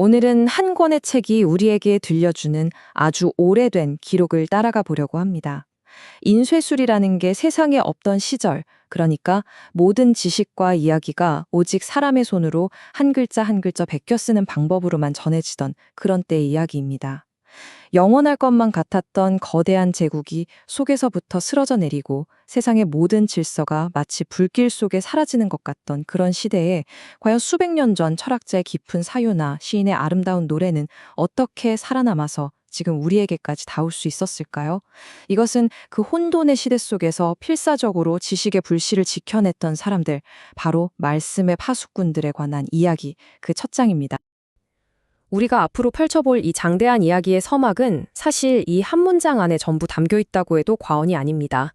오늘은 한 권의 책이 우리에게 들려주는 아주 오래된 기록을 따라가 보려고 합니다. 인쇄술이라는 게 세상에 없던 시절, 그러니까 모든 지식과 이야기가 오직 사람의 손으로 한 글자 한 글자 베껴 쓰는 방법으로만 전해지던 그런 때의 이야기입니다. 영원할 것만 같았던 거대한 제국이 속에서부터 쓰러져 내리고 세상의 모든 질서가 마치 불길 속에 사라지는 것 같던 그런 시대에 과연 수백 년 전 철학자의 깊은 사유나 시인의 아름다운 노래는 어떻게 살아남아서 지금 우리에게까지 닿을 수 있었을까요? 이것은 그 혼돈의 시대 속에서 필사적으로 지식의 불씨를 지켜냈던 사람들, 바로 말씀의 파수꾼들에 관한 이야기, 그 첫 장입니다. 우리가 앞으로 펼쳐볼 이 장대한 이야기의 서막은 사실 이 한 문장 안에 전부 담겨 있다고 해도 과언이 아닙니다.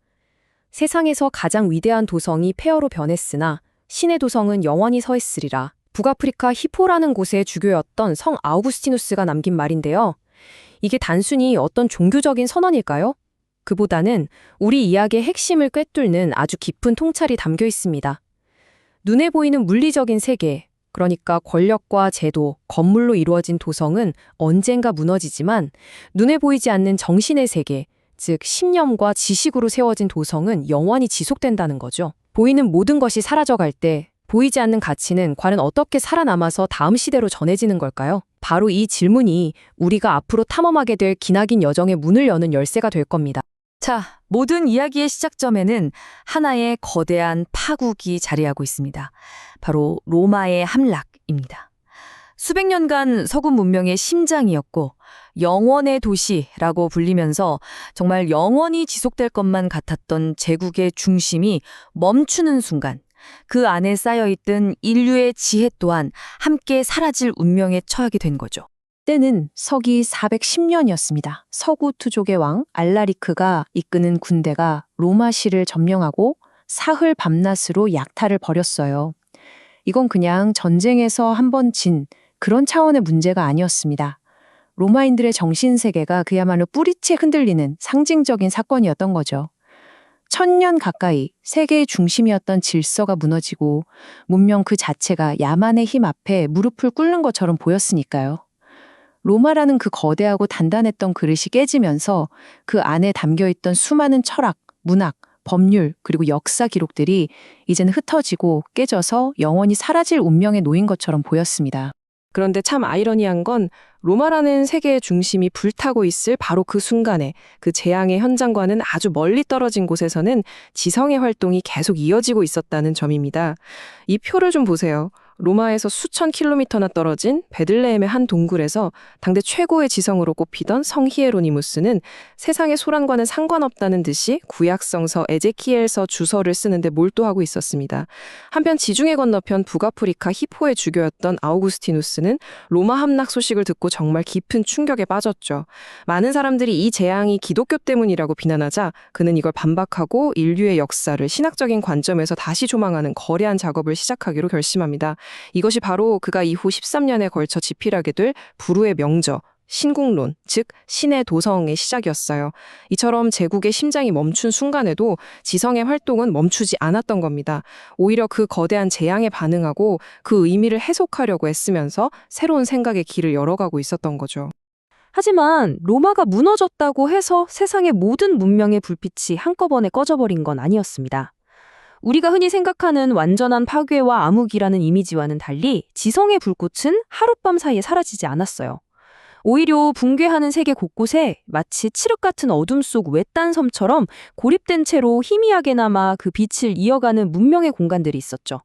세상에서 가장 위대한 도성이 폐허로 변했으나 신의 도성은 영원히 서 있으리라. 북아프리카 히포라는 곳의 주교였던 성 아우구스티누스가 남긴 말인데요. 이게 단순히 어떤 종교적인 선언일까요? 그보다는 우리 이야기의 핵심을 꿰뚫는 아주 깊은 통찰이 담겨 있습니다. 눈에 보이는 물리적인 세계, 그러니까 권력과 제도, 건물로 이루어진 도성은 언젠가 무너지지만 눈에 보이지 않는 정신의 세계, 즉 신념과 지식으로 세워진 도성은 영원히 지속된다는 거죠. 보이는 모든 것이 사라져갈 때 보이지 않는 가치는 과연 어떻게 살아남아서 다음 시대로 전해지는 걸까요? 바로 이 질문이 우리가 앞으로 탐험하게 될 기나긴 여정의 문을 여는 열쇠가 될 겁니다. 자, 모든 이야기의 시작점에는 하나의 거대한 파국이 자리하고 있습니다. 바로 로마의 함락입니다. 수백 년간 서구 문명의 심장이었고 영원의 도시라고 불리면서 정말 영원히 지속될 것만 같았던 제국의 중심이 멈추는 순간 그 안에 쌓여있던 인류의 지혜 또한 함께 사라질 운명에 처하게 된 거죠. 때는 서기 410년이었습니다. 서구 투족의 왕 알라리크가 이끄는 군대가 로마시를 점령하고 사흘 밤낮으로 약탈을 벌였어요. 이건 그냥 전쟁에서 한 번 진 그런 차원의 문제가 아니었습니다. 로마인들의 정신세계가 그야말로 뿌리채 흔들리는 상징적인 사건이었던 거죠. 1000년 가까이 세계의 중심이었던 질서가 무너지고 문명 그 자체가 야만의 힘 앞에 무릎을 꿇는 것처럼 보였으니까요. 로마라는 그 거대하고 단단했던 그릇이 깨지면서 그 안에 담겨있던 수많은 철학, 문학, 법률, 그리고 역사 기록들이 이제는 흩어지고 깨져서 영원히 사라질 운명에 놓인 것처럼 보였습니다. 그런데 참 아이러니한 건 로마라는 세계의 중심이 불타고 있을 바로 그 순간에 그 재앙의 현장과는 아주 멀리 떨어진 곳에서는 지성의 활동이 계속 이어지고 있었다는 점입니다. 이 표를 좀 보세요. 로마에서 수천 킬로미터나 떨어진 베들레헴의 한 동굴에서 당대 최고의 지성으로 꼽히던 성 히에로니무스는 세상의 소란과는 상관없다는 듯이 구약성서 에제키엘서 주서를 쓰는데 몰두하고 있었습니다. 한편 지중해 건너편 북아프리카 히포의 주교였던 아우구스티누스는 로마 함락 소식을 듣고 정말 깊은 충격에 빠졌죠. 많은 사람들이 이 재앙이 기독교 때문이라고 비난하자 그는 이걸 반박하고 인류의 역사를 신학적인 관점에서 다시 조망하는 거대한 작업을 시작하기로 결심합니다. 이것이 바로 그가 이후 13년에 걸쳐 집필하게 될 불후의 명저, 신국론, 즉 신의 도성의 시작이었어요. 이처럼 제국의 심장이 멈춘 순간에도 지성의 활동은 멈추지 않았던 겁니다. 오히려 그 거대한 재앙에 반응하고 그 의미를 해석하려고 애쓰면서 새로운 생각의 길을 열어가고 있었던 거죠. 하지만 로마가 무너졌다고 해서 세상의 모든 문명의 불빛이 한꺼번에 꺼져버린 건 아니었습니다. 우리가 흔히 생각하는 완전한 파괴와 암흑이라는 이미지와는 달리 지성의 불꽃은 하룻밤 사이에 사라지지 않았어요. 오히려 붕괴하는 세계 곳곳에 마치 칠흑 같은 어둠 속 외딴 섬처럼 고립된 채로 희미하게나마 그 빛을 이어가는 문명의 공간들이 있었죠.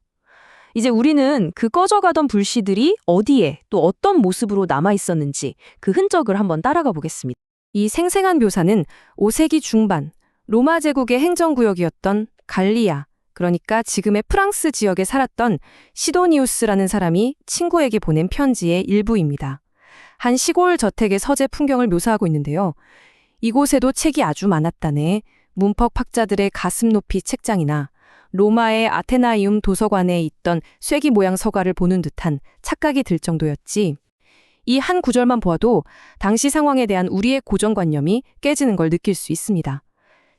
이제 우리는 그 꺼져가던 불씨들이 어디에 또 어떤 모습으로 남아있었는지 그 흔적을 한번 따라가 보겠습니다. 이 생생한 묘사는 5세기 중반 로마 제국의 행정구역이었던 갈리아, 그러니까 지금의 프랑스 지역에 살았던 시도니우스라는 사람이 친구에게 보낸 편지의 일부입니다. 한 시골 저택의 서재 풍경을 묘사하고 있는데요. 이곳에도 책이 아주 많았다네. 문법 학자들의 가슴 높이 책장이나 로마의 아테나이움 도서관에 있던 쐐기 모양 서가를 보는 듯한 착각이 들 정도였지. 이 한 구절만 보아도 당시 상황에 대한 우리의 고정관념이 깨지는 걸 느낄 수 있습니다.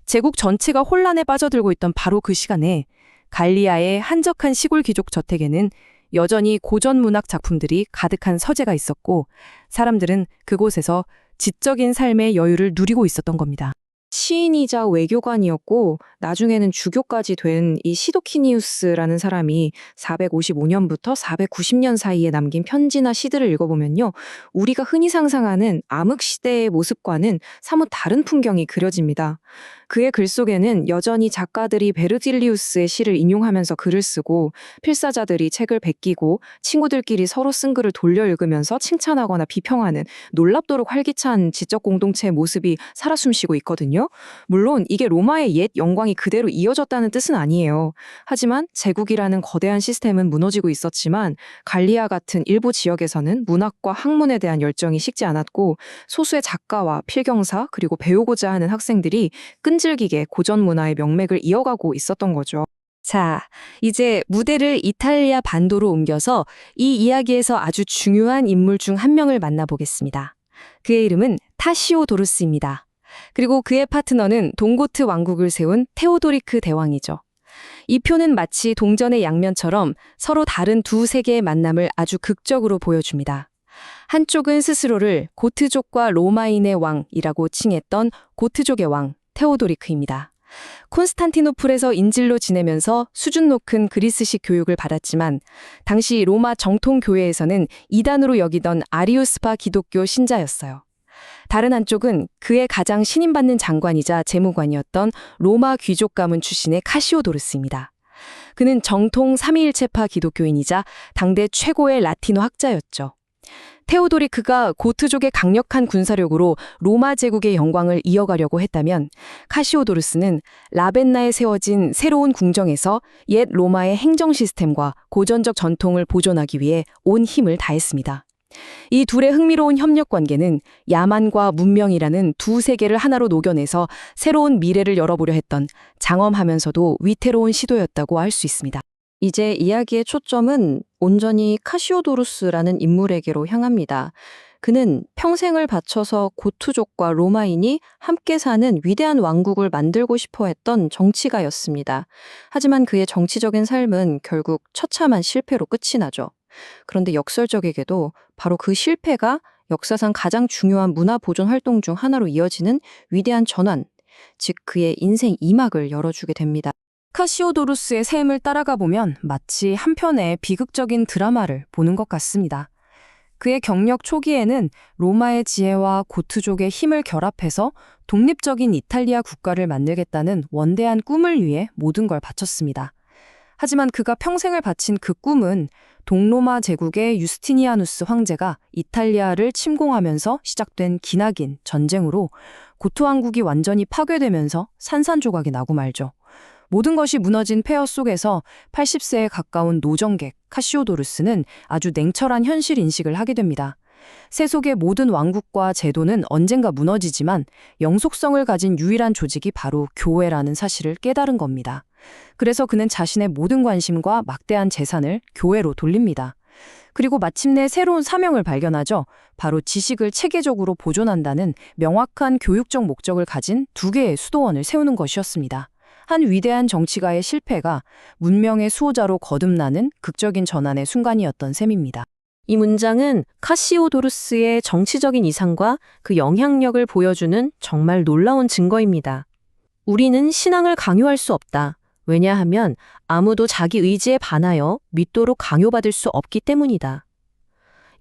제국 전체가 혼란에 빠져들고 있던 바로 그 시간에 갈리아의 한적한 시골 귀족 저택에는 여전히 고전 문학 작품들이 가득한 서재가 있었고 사람들은 그곳에서 지적인 삶의 여유를 누리고 있었던 겁니다. 시인이자 외교관이었고 나중에는 주교까지 된 이 시도키니우스라는 사람이 455년부터 490년 사이에 남긴 편지나 시들을 읽어보면요. 우리가 흔히 상상하는 암흑시대의 모습과는 사뭇 다른 풍경이 그려집니다. 그의 글 속에는 여전히 작가들이 베르질리우스의 시를 인용하면서 글을 쓰고 필사자들이 책을 베끼고 친구들끼리 서로 쓴 글을 돌려 읽으면서 칭찬하거나 비평하는 놀랍도록 활기찬 지적 공동체의 모습이 살아 숨쉬고 있거든요. 물론 이게 로마의 옛 영광이 그대로 이어졌다는 뜻은 아니에요. 하지만 제국이라는 거대한 시스템은 무너지고 있었지만 갈리아 같은 일부 지역에서는 문학과 학문에 대한 열정이 식지 않았고 소수의 작가와 필경사 그리고 배우고자 하는 학생들이 끈질기게 고전 문화의 명맥을 이어가고 있었던 거죠. 자, 이제 무대를 이탈리아 반도로 옮겨서 이 이야기에서 아주 중요한 인물 중 한 명을 만나보겠습니다. 그의 이름은 타시오도루스입니다. 그리고 그의 파트너는 동고트 왕국을 세운 테오도리크 대왕이죠. 이 표는 마치 동전의 양면처럼 서로 다른 두 세계의 만남을 아주 극적으로 보여줍니다. 한쪽은 스스로를 고트족과 로마인의 왕이라고 칭했던 고트족의 왕, 테오도리크입니다. 콘스탄티노플에서 인질로 지내면서 수준 높은 그리스식 교육을 받았지만 당시 로마 정통 교회에서는 이단으로 여기던 아리우스파 기독교 신자였어요. 다른 한쪽은 그의 가장 신임받는 장관이자 재무관이었던 로마 귀족 가문 출신의 카시오도르스입니다. 그는 정통 삼위일체파 기독교인이자 당대 최고의 라틴어 학자였죠. 테오도리크가 고트족의 강력한 군사력으로 로마 제국의 영광을 이어가려고 했다면 카시오도르스는 라벤나에 세워진 새로운 궁정에서 옛 로마의 행정 시스템과 고전적 전통을 보존하기 위해 온 힘을 다했습니다. 이 둘의 흥미로운 협력 관계는 야만과 문명이라는 두 세계를 하나로 녹여내서 새로운 미래를 열어보려 했던 장엄하면서도 위태로운 시도였다고 할 수 있습니다. 이제 이야기의 초점은 온전히 카시오도루스라는 인물에게로 향합니다. 그는 평생을 바쳐서 고투족과 로마인이 함께 사는 위대한 왕국을 만들고 싶어 했던 정치가였습니다. 하지만 그의 정치적인 삶은 결국 처참한 실패로 끝이 나죠. 그런데 역설적에게도 바로 그 실패가 역사상 가장 중요한 문화 보존 활동 중 하나로 이어지는 위대한 전환, 즉 그의 인생 2막을 열어주게 됩니다. 카시오도루스의 삶을 따라가 보면 마치 한 편의 비극적인 드라마를 보는 것 같습니다. 그의 경력 초기에는 로마의 지혜와 고트족의 힘을 결합해서 독립적인 이탈리아 국가를 만들겠다는 원대한 꿈을 위해 모든 걸 바쳤습니다. 하지만 그가 평생을 바친 그 꿈은 동로마 제국의 유스티니아누스 황제가 이탈리아를 침공하면서 시작된 기나긴 전쟁으로 고트 왕국이 완전히 파괴되면서 산산조각이 나고 말죠. 모든 것이 무너진 폐허 속에서 80세에 가까운 노정객 카시오도르스는 아주 냉철한 현실 인식을 하게 됩니다. 세속의 모든 왕국과 제도는 언젠가 무너지지만 영속성을 가진 유일한 조직이 바로 교회라는 사실을 깨달은 겁니다. 그래서 그는 자신의 모든 관심과 막대한 재산을 교회로 돌립니다. 그리고 마침내 새로운 사명을 발견하죠. 바로 지식을 체계적으로 보존한다는 명확한 교육적 목적을 가진 두 개의 수도원을 세우는 것이었습니다. 한 위대한 정치가의 실패가 문명의 수호자로 거듭나는 극적인 전환의 순간이었던 셈입니다. 이 문장은 카시오도루스의 정치적인 이상과 그 영향력을 보여주는 정말 놀라운 증거입니다. 우리는 신앙을 강요할 수 없다. 왜냐하면 아무도 자기 의지에 반하여 믿도록 강요받을 수 없기 때문이다.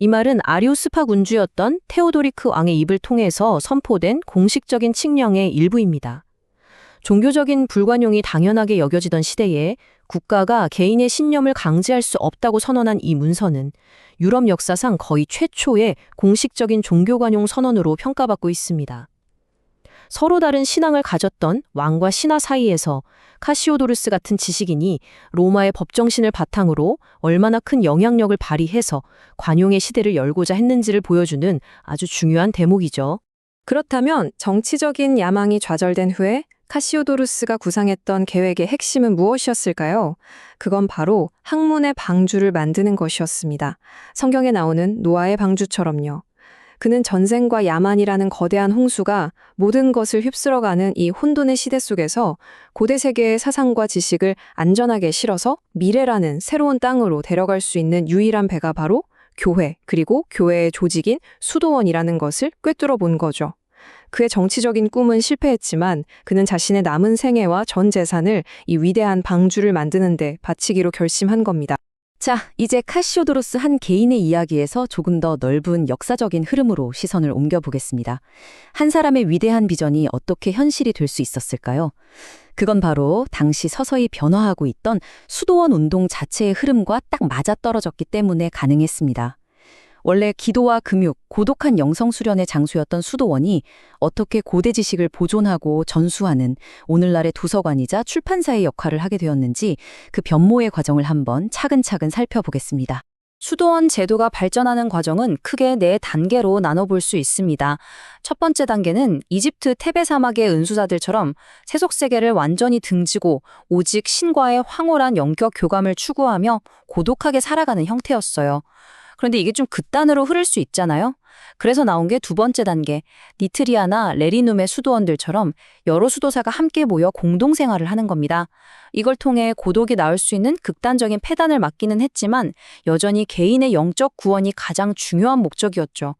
이 말은 아리우스파 군주였던 테오도리크 왕의 입을 통해서 선포된 공식적인 칙령의 일부입니다. 종교적인 불관용이 당연하게 여겨지던 시대에 국가가 개인의 신념을 강제할 수 없다고 선언한 이 문서는 유럽 역사상 거의 최초의 공식적인 종교관용 선언으로 평가받고 있습니다. 서로 다른 신앙을 가졌던 왕과 신하 사이에서 카시오도르스 같은 지식인이 로마의 법정신을 바탕으로 얼마나 큰 영향력을 발휘해서 관용의 시대를 열고자 했는지를 보여주는 아주 중요한 대목이죠. 그렇다면 정치적인 야망이 좌절된 후에 카시오도루스가 구상했던 계획의 핵심은 무엇이었을까요? 그건 바로 학문의 방주를 만드는 것이었습니다. 성경에 나오는 노아의 방주처럼요. 그는 전쟁과 야만이라는 거대한 홍수가 모든 것을 휩쓸어가는 이 혼돈의 시대 속에서 고대 세계의 사상과 지식을 안전하게 실어서 미래라는 새로운 땅으로 데려갈 수 있는 유일한 배가 바로 교회, 그리고 교회의 조직인 수도원이라는 것을 꿰뚫어 본 거죠. 그의 정치적인 꿈은 실패했지만 그는 자신의 남은 생애와 전 재산을 이 위대한 방주를 만드는 데 바치기로 결심한 겁니다. 자, 이제 카시오도로스 한 개인의 이야기에서 조금 더 넓은 역사적인 흐름으로 시선을 옮겨보겠습니다. 한 사람의 위대한 비전이 어떻게 현실이 될 수 있었을까요? 그건 바로 당시 서서히 변화하고 있던 수도원 운동 자체의 흐름과 딱 맞아떨어졌기 때문에 가능했습니다. 원래 기도와 금육, 고독한 영성 수련의 장소였던 수도원이 어떻게 고대 지식을 보존하고 전수하는 오늘날의 도서관이자 출판사의 역할을 하게 되었는지 그 변모의 과정을 한번 차근차근 살펴보겠습니다. 수도원 제도가 발전하는 과정은 크게 4단계로 나눠볼 수 있습니다. 첫 번째 단계는 이집트 테베 사막의 은수자들처럼 세속세계를 완전히 등지고 오직 신과의 황홀한 영적 교감을 추구하며 고독하게 살아가는 형태였어요. 그런데 이게 좀 극단으로 흐를 수 있잖아요. 그래서 나온 게 두 번째 단계, 니트리아나 레리눔의 수도원들처럼 여러 수도사가 함께 모여 공동생활을 하는 겁니다. 이걸 통해 고독이 나올 수 있는 극단적인 폐단을 막기는 했지만 여전히 개인의 영적 구원이 가장 중요한 목적이었죠.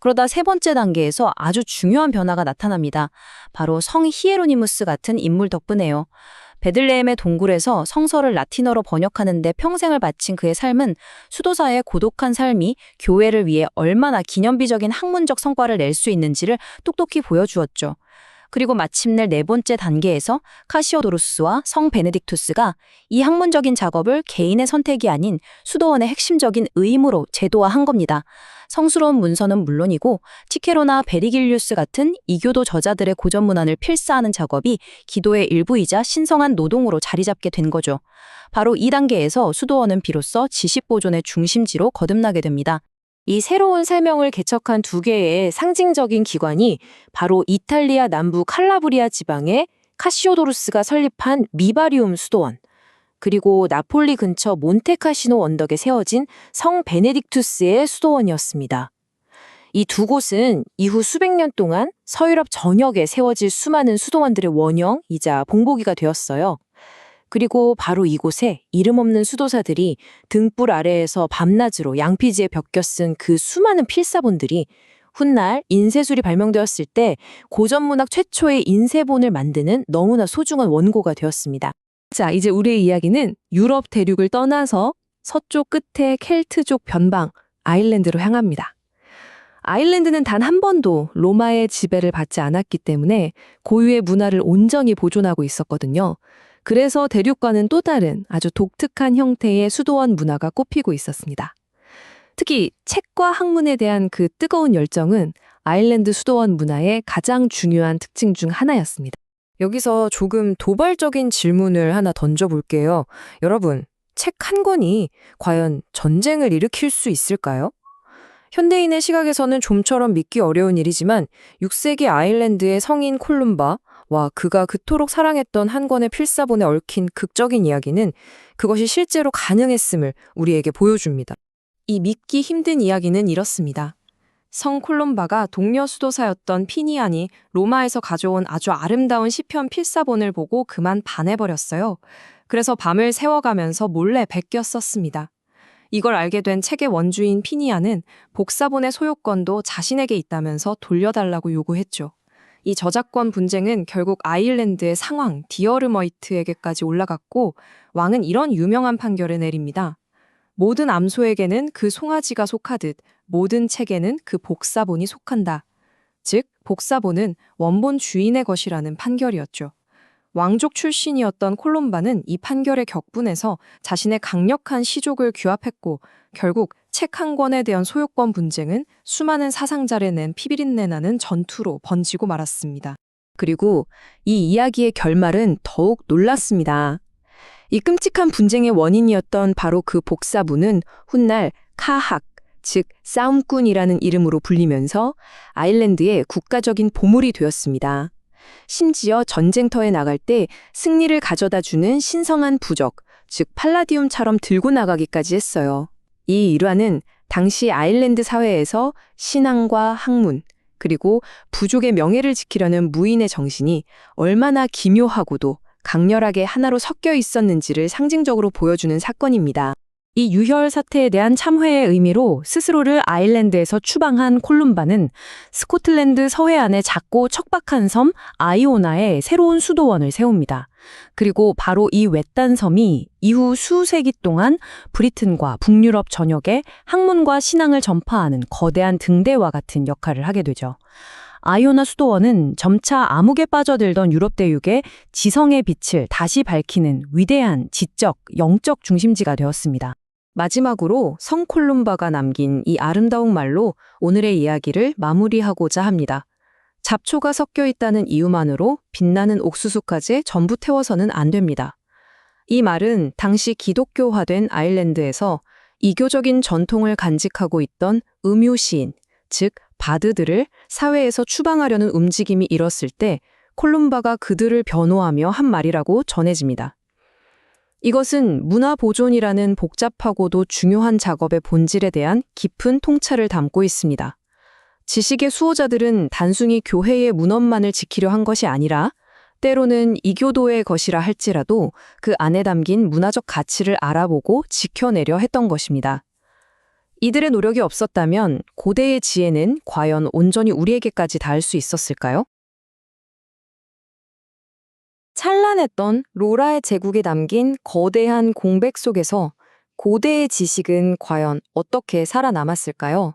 그러다 세 번째 단계에서 아주 중요한 변화가 나타납니다. 바로 성 히에로니무스 같은 인물 덕분에요. 베들레헴의 동굴에서 성서를 라틴어로 번역하는 데 평생을 바친 그의 삶은 수도사의 고독한 삶이 교회를 위해 얼마나 기념비적인 학문적 성과를 낼 수 있는지를 똑똑히 보여주었죠. 그리고 마침내 네 번째 단계에서 카시오도로스와 성 베네딕투스가 이 학문적인 작업을 개인의 선택이 아닌 수도원의 핵심적인 의무로 제도화한 겁니다. 성스러운 문서는 물론이고 티케로나 베리길리우스 같은 이교도 저자들의 고전 문안을 필사하는 작업이 기도의 일부이자 신성한 노동으로 자리 잡게 된 거죠. 바로 이 단계에서 수도원은 비로소 지식 보존의 중심지로 거듭나게 됩니다. 이 새로운 사명을 개척한 두 개의 상징적인 기관이 바로 이탈리아 남부 칼라브리아 지방의 카시오도루스가 설립한 미바리움 수도원, 그리고 나폴리 근처 몬테카시노 언덕에 세워진 성 베네딕투스의 수도원이었습니다. 이 두 곳은 이후 수백 년 동안 서유럽 전역에 세워질 수많은 수도원들의 원형이자 본보기가 되었어요. 그리고 바로 이곳에 이름 없는 수도사들이 등불 아래에서 밤낮으로 양피지에 벽겨 쓴 그 수많은 필사본들이 훗날 인쇄술이 발명되었을 때 고전문학 최초의 인쇄본을 만드는 너무나 소중한 원고가 되었습니다. 자, 이제 우리의 이야기는 유럽 대륙을 떠나서 서쪽 끝에 켈트족 변방 아일랜드로 향합니다. 아일랜드는 단 한 번도 로마의 지배를 받지 않았기 때문에 고유의 문화를 온전히 보존하고 있었거든요. 그래서 대륙과는 또 다른 아주 독특한 형태의 수도원 문화가 꼽히고 있었습니다. 특히 책과 학문에 대한 그 뜨거운 열정은 아일랜드 수도원 문화의 가장 중요한 특징 중 하나였습니다. 여기서 조금 도발적인 질문을 하나 던져볼게요. 여러분, 책 한 권이 과연 전쟁을 일으킬 수 있을까요? 현대인의 시각에서는 좀처럼 믿기 어려운 일이지만 6세기 아일랜드의 성인 콜룸바 와 그가 그토록 사랑했던 한 권의 필사본에 얽힌 극적인 이야기는 그것이 실제로 가능했음을 우리에게 보여줍니다. 이 믿기 힘든 이야기는 이렇습니다. 성 콜롬바가 동료 수도사였던 피니안이 로마에서 가져온 아주 아름다운 시편 필사본을 보고 그만 반해버렸어요. 그래서 밤을 새워가면서 몰래 베껴 썼습니다. 이걸 알게 된 책의 원주인 피니안은 복사본의 소유권도 자신에게 있다면서 돌려달라고 요구했죠. 이 저작권 분쟁은 결국 아일랜드의 상왕 디어르머이트에게까지 올라갔고 왕은 이런 유명한 판결을 내립니다. 모든 암소에게는 그 송아지가 속하듯 모든 책에는 그 복사본이 속한다. 즉, 복사본은 원본 주인의 것이라는 판결이었죠. 왕족 출신이었던 콜롬바는 이 판결에 격분해서 자신의 강력한 시족을 규합했고 결국 책 한 권에 대한 소유권 분쟁은 수많은 사상자를 낸 피비린내 나는 전투로 번지고 말았습니다. 그리고 이 이야기의 결말은 더욱 놀랐습니다. 이 끔찍한 분쟁의 원인이었던 바로 그 복사부는 훗날 카학, 즉 싸움꾼이라는 이름으로 불리면서 아일랜드의 국가적인 보물이 되었습니다. 심지어 전쟁터에 나갈 때 승리를 가져다 주는 신성한 부적, 즉 팔라디움처럼 들고 나가기까지 했어요. 이 일화는 당시 아일랜드 사회에서 신앙과 학문, 그리고 부족의 명예를 지키려는 무인의 정신이 얼마나 기묘하고도 강렬하게 하나로 섞여 있었는지를 상징적으로 보여주는 사건입니다. 이 유혈 사태에 대한 참회의 의미로 스스로를 아일랜드에서 추방한 콜룸바는 스코틀랜드 서해안의 작고 척박한 섬 아이오나에 새로운 수도원을 세웁니다. 그리고 바로 이 외딴 섬이 이후 수세기 동안 브리튼과 북유럽 전역에 학문과 신앙을 전파하는 거대한 등대와 같은 역할을 하게 되죠. 아이오나 수도원은 점차 암흑에 빠져들던 유럽 대륙의 지성의 빛을 다시 밝히는 위대한 지적, 영적 중심지가 되었습니다. 마지막으로 성 콜룸바가 남긴 이 아름다운 말로 오늘의 이야기를 마무리하고자 합니다. 잡초가 섞여 있다는 이유만으로 빛나는 옥수수까지 전부 태워서는 안 됩니다. 이 말은 당시 기독교화된 아일랜드에서 이교적인 전통을 간직하고 있던 음유 시인, 즉 바드들을 사회에서 추방하려는 움직임이 일었을 때 콜룸바가 그들을 변호하며 한 말이라고 전해집니다. 이것은 문화 보존이라는 복잡하고도 중요한 작업의 본질에 대한 깊은 통찰을 담고 있습니다. 지식의 수호자들은 단순히 교회의 문헌만을 지키려 한 것이 아니라 때로는 이교도의 것이라 할지라도 그 안에 담긴 문화적 가치를 알아보고 지켜내려 했던 것입니다. 이들의 노력이 없었다면 고대의 지혜는 과연 온전히 우리에게까지 닿을 수 있었을까요? 찬란했던 로라의 제국에 담긴 거대한 공백 속에서 고대의 지식은 과연 어떻게 살아남았을까요?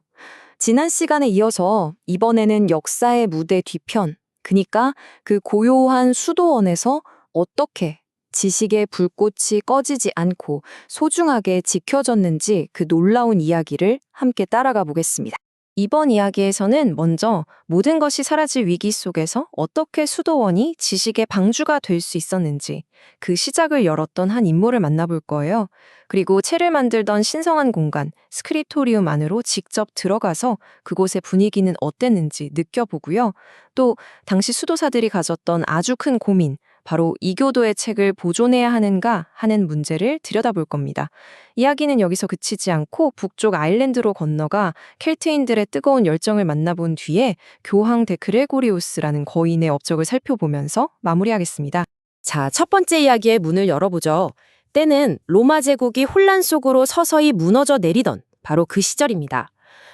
지난 시간에 이어서 이번에는 역사의 무대 뒤편, 그니까 그 고요한 수도원에서 어떻게 지식의 불꽃이 꺼지지 않고 소중하게 지켜졌는지 그 놀라운 이야기를 함께 따라가 보겠습니다. 이번 이야기에서는 먼저 모든 것이 사라질 위기 속에서 어떻게 수도원이 지식의 방주가 될 수 있었는지 그 시작을 열었던 한 인물을 만나볼 거예요. 그리고 책을 만들던 신성한 공간, 스크립토리움 안으로 직접 들어가서 그곳의 분위기는 어땠는지 느껴보고요. 또 당시 수도사들이 가졌던 아주 큰 고민, 바로 이교도의 책을 보존해야 하는가 하는 문제를 들여다볼 겁니다. 이야기는 여기서 그치지 않고 북쪽 아일랜드로 건너가 켈트인들의 뜨거운 열정을 만나본 뒤에 교황 데크레고리우스라는 거인의 업적을 살펴보면서 마무리하겠습니다. 자, 첫 번째 이야기의 문을 열어보죠. 때는 로마 제국이 혼란 속으로 서서히 무너져 내리던 바로 그 시절입니다.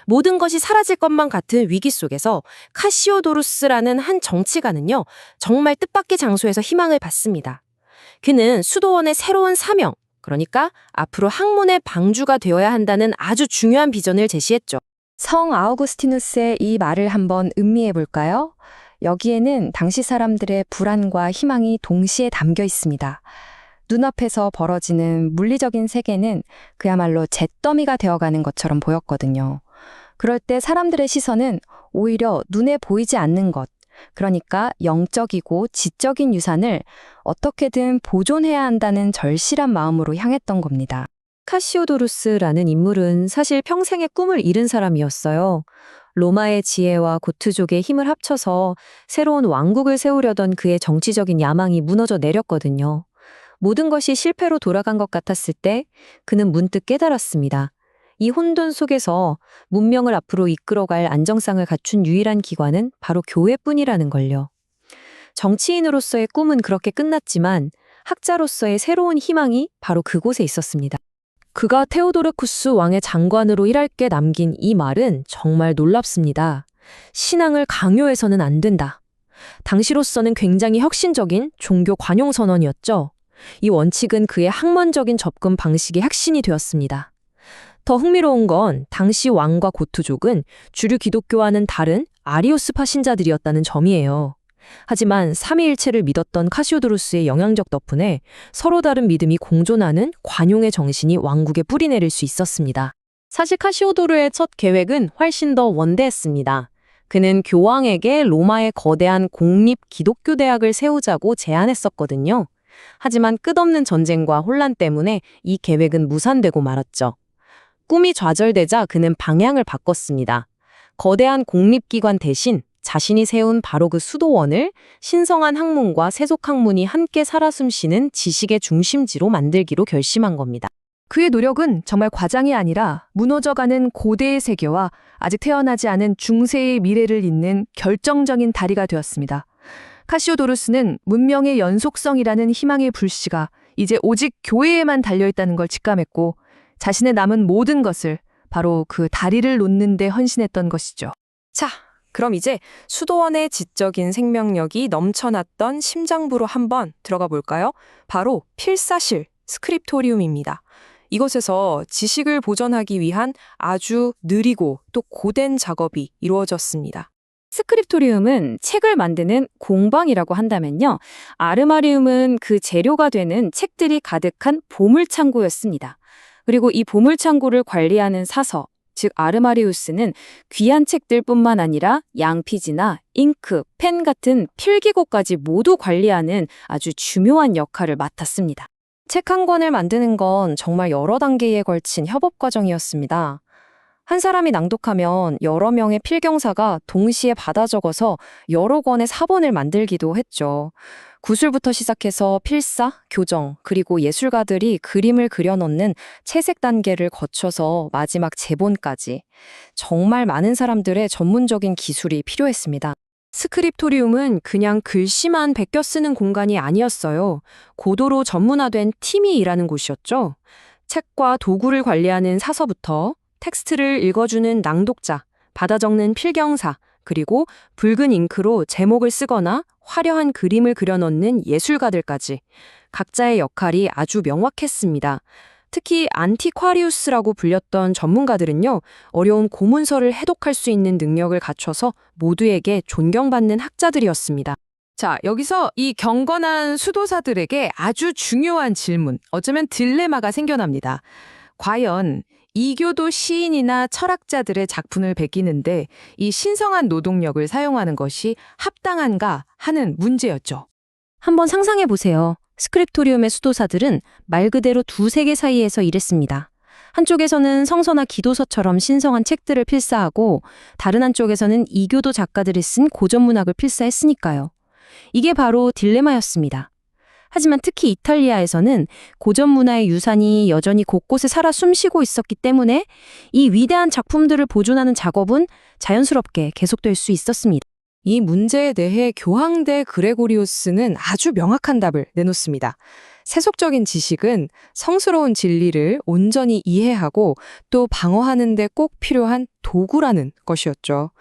모든 것이 사라질 것만 같은 위기 속에서 카시오도루스라는 한 정치가는요, 정말 뜻밖의 장소에서 희망을 받습니다. 그는 수도원의 새로운 사명, 그러니까 앞으로 학문의 방주가 되어야 한다는 아주 중요한 비전을 제시했죠. 성 아우구스티누스의 이 말을 한번 음미해 볼까요? 여기에는 당시 사람들의 불안과 희망이 동시에 담겨 있습니다. 눈앞에서 벌어지는 물리적인 세계는 그야말로 잿더미가 되어가는 것처럼 보였거든요. 그럴 때 사람들의 시선은 오히려 눈에 보이지 않는 것, 그러니까 영적이고 지적인 유산을 어떻게든 보존해야 한다는 절실한 마음으로 향했던 겁니다. 카시오도루스라는 인물은 사실 평생의 꿈을 이룬 사람이었어요. 로마의 지혜와 고트족의 힘을 합쳐서 새로운 왕국을 세우려던 그의 정치적인 야망이 무너져 내렸거든요. 모든 것이 실패로 돌아간 것 같았을 때 그는 문득 깨달았습니다. 이 혼돈 속에서 문명을 앞으로 이끌어갈 안정성을 갖춘 유일한 기관은 바로 교회뿐이라는 걸요. 정치인으로서의 꿈은 그렇게 끝났지만 학자로서의 새로운 희망이 바로 그곳에 있었습니다. 그가 테오도르쿠스 왕의 장관으로 일할 게 남긴 이 말은 정말 놀랍습니다. 신앙을 강요해서는 안 된다. 당시로서는 굉장히 혁신적인 종교 관용 선언이었죠. 이 원칙은 그의 학문적인 접근 방식의 핵심이 되었습니다. 더 흥미로운 건 당시 왕과 고트족은 주류 기독교와는 다른 아리우스파 신자들이었다는 점이에요. 하지만 삼위일체를 믿었던 카시오도루스의 영향력 덕분에 서로 다른 믿음이 공존하는 관용의 정신이 왕국에 뿌리내릴 수 있었습니다. 사실 카시오도르의 첫 계획은 훨씬 더 원대했습니다. 그는 교황에게 로마의 거대한 공립 기독교 대학을 세우자고 제안했었거든요. 하지만 끝없는 전쟁과 혼란 때문에 이 계획은 무산되고 말았죠. 꿈이 좌절되자 그는 방향을 바꿨습니다. 거대한 공립기관 대신 자신이 세운 바로 그 수도원을 신성한 학문과 세속 학문이 함께 살아 숨쉬는 지식의 중심지로 만들기로 결심한 겁니다. 그의 노력은 정말 과장이 아니라 무너져가는 고대의 세계와 아직 태어나지 않은 중세의 미래를 잇는 결정적인 다리가 되었습니다. 카시오도루스는 문명의 연속성이라는 희망의 불씨가 이제 오직 교회에만 달려있다는 걸 직감했고 자신의 남은 모든 것을 바로 그 다리를 놓는 데 헌신했던 것이죠. 자, 그럼 이제 수도원의 지적인 생명력이 넘쳐났던 심장부로 한번 들어가 볼까요? 바로 필사실, 스크립토리움입니다. 이곳에서 지식을 보존하기 위한 아주 느리고 또 고된 작업이 이루어졌습니다. 스크립토리움은 책을 만드는 공방이라고 한다면요. 아르마리움은 그 재료가 되는 책들이 가득한 보물창고였습니다. 그리고 이 보물창고를 관리하는 사서, 즉 아르마리우스는 귀한 책들뿐만 아니라 양피지나 잉크, 펜 같은 필기고까지 모두 관리하는 아주 중요한 역할을 맡았습니다. 책 한 권을 만드는 건 정말 여러 단계에 걸친 협업 과정이었습니다. 한 사람이 낭독하면 여러 명의 필경사가 동시에 받아 적어서 여러 권의 사본을 만들기도 했죠. 구술부터 시작해서 필사, 교정, 그리고 예술가들이 그림을 그려 넣는 채색 단계를 거쳐서 마지막 제본까지 정말 많은 사람들의 전문적인 기술이 필요했습니다. 스크립토리움은 그냥 글씨만 베껴 쓰는 공간이 아니었어요. 고도로 전문화된 팀이 일하는 곳이었죠. 책과 도구를 관리하는 사서부터 텍스트를 읽어주는 낭독자, 받아 적는 필경사, 그리고 붉은 잉크로 제목을 쓰거나 화려한 그림을 그려 넣는 예술가들까지 각자의 역할이 아주 명확했습니다. 특히 안티콰리우스라고 불렸던 전문가들은요, 어려운 고문서를 해독할 수 있는 능력을 갖춰서 모두에게 존경받는 학자들이었습니다. 자, 여기서 이 경건한 수도사들에게 아주 중요한 질문, 어쩌면 딜레마가 생겨납니다. 과연 이교도 시인이나 철학자들의 작품을 베끼는데 이 신성한 노동력을 사용하는 것이 합당한가 하는 문제였죠. 한번 상상해 보세요. 스크립토리움의 수도사들은 말 그대로 두 세계 사이에서 일했습니다. 한쪽에서는 성서나 기도서처럼 신성한 책들을 필사하고 다른 한쪽에서는 이교도 작가들이 쓴 고전 문학을 필사했으니까요. 이게 바로 딜레마였습니다. 하지만 특히 이탈리아에서는 고전 문화의 유산이 여전히 곳곳에 살아 숨쉬고 있었기 때문에 이 위대한 작품들을 보존하는 작업은 자연스럽게 계속될 수 있었습니다. 이 문제에 대해 교황대 그레고리우스는 아주 명확한 답을 내놓습니다. 세속적인 지식은 성스러운 진리를 온전히 이해하고 또 방어하는 데 꼭 필요한 도구라는 것이었죠.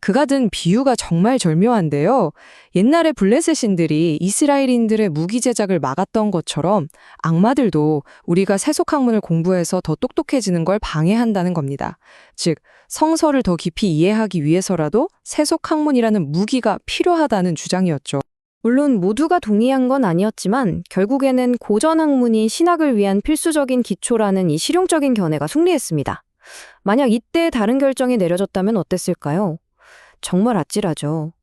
그가 든 비유가 정말 절묘한데요. 옛날에 블레셋 신들이 이스라엘인들의 무기 제작을 막았던 것처럼 악마들도 우리가 세속학문을 공부해서 더 똑똑해지는 걸 방해한다는 겁니다. 즉, 성서를 더 깊이 이해하기 위해서라도 세속학문이라는 무기가 필요하다는 주장이었죠. 물론 모두가 동의한 건 아니었지만 결국에는 고전학문이 신학을 위한 필수적인 기초라는 이 실용적인 견해가 승리했습니다. 만약 이때 다른 결정이 내려졌다면 어땠을까요? 정말 아찔하죠.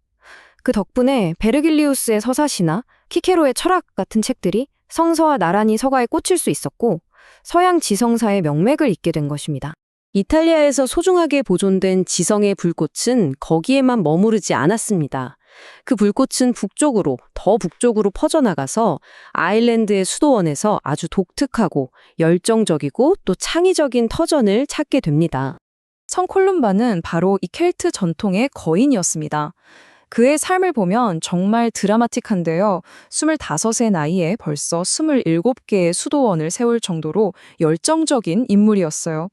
그 덕분에 베르길리우스의 서사시나 키케로의 철학 같은 책들이 성서와 나란히 서가에 꽂힐 수 있었고 서양 지성사의 명맥을 잇게 된 것입니다. 이탈리아에서 소중하게 보존된 지성의 불꽃은 거기에만 머무르지 않았습니다. 그 불꽃은 더 북쪽으로 퍼져나가서 아일랜드의 수도원에서 아주 독특하고 열정적이고 또 창의적인 터전을 찾게 됩니다. 성 콜룸바는 바로 이 켈트 전통의 거인이었습니다. 그의 삶을 보면 정말 드라마틱한데요. 25세 나이에 벌써 27개의 수도원을 세울 정도로 열정적인 인물이었어요.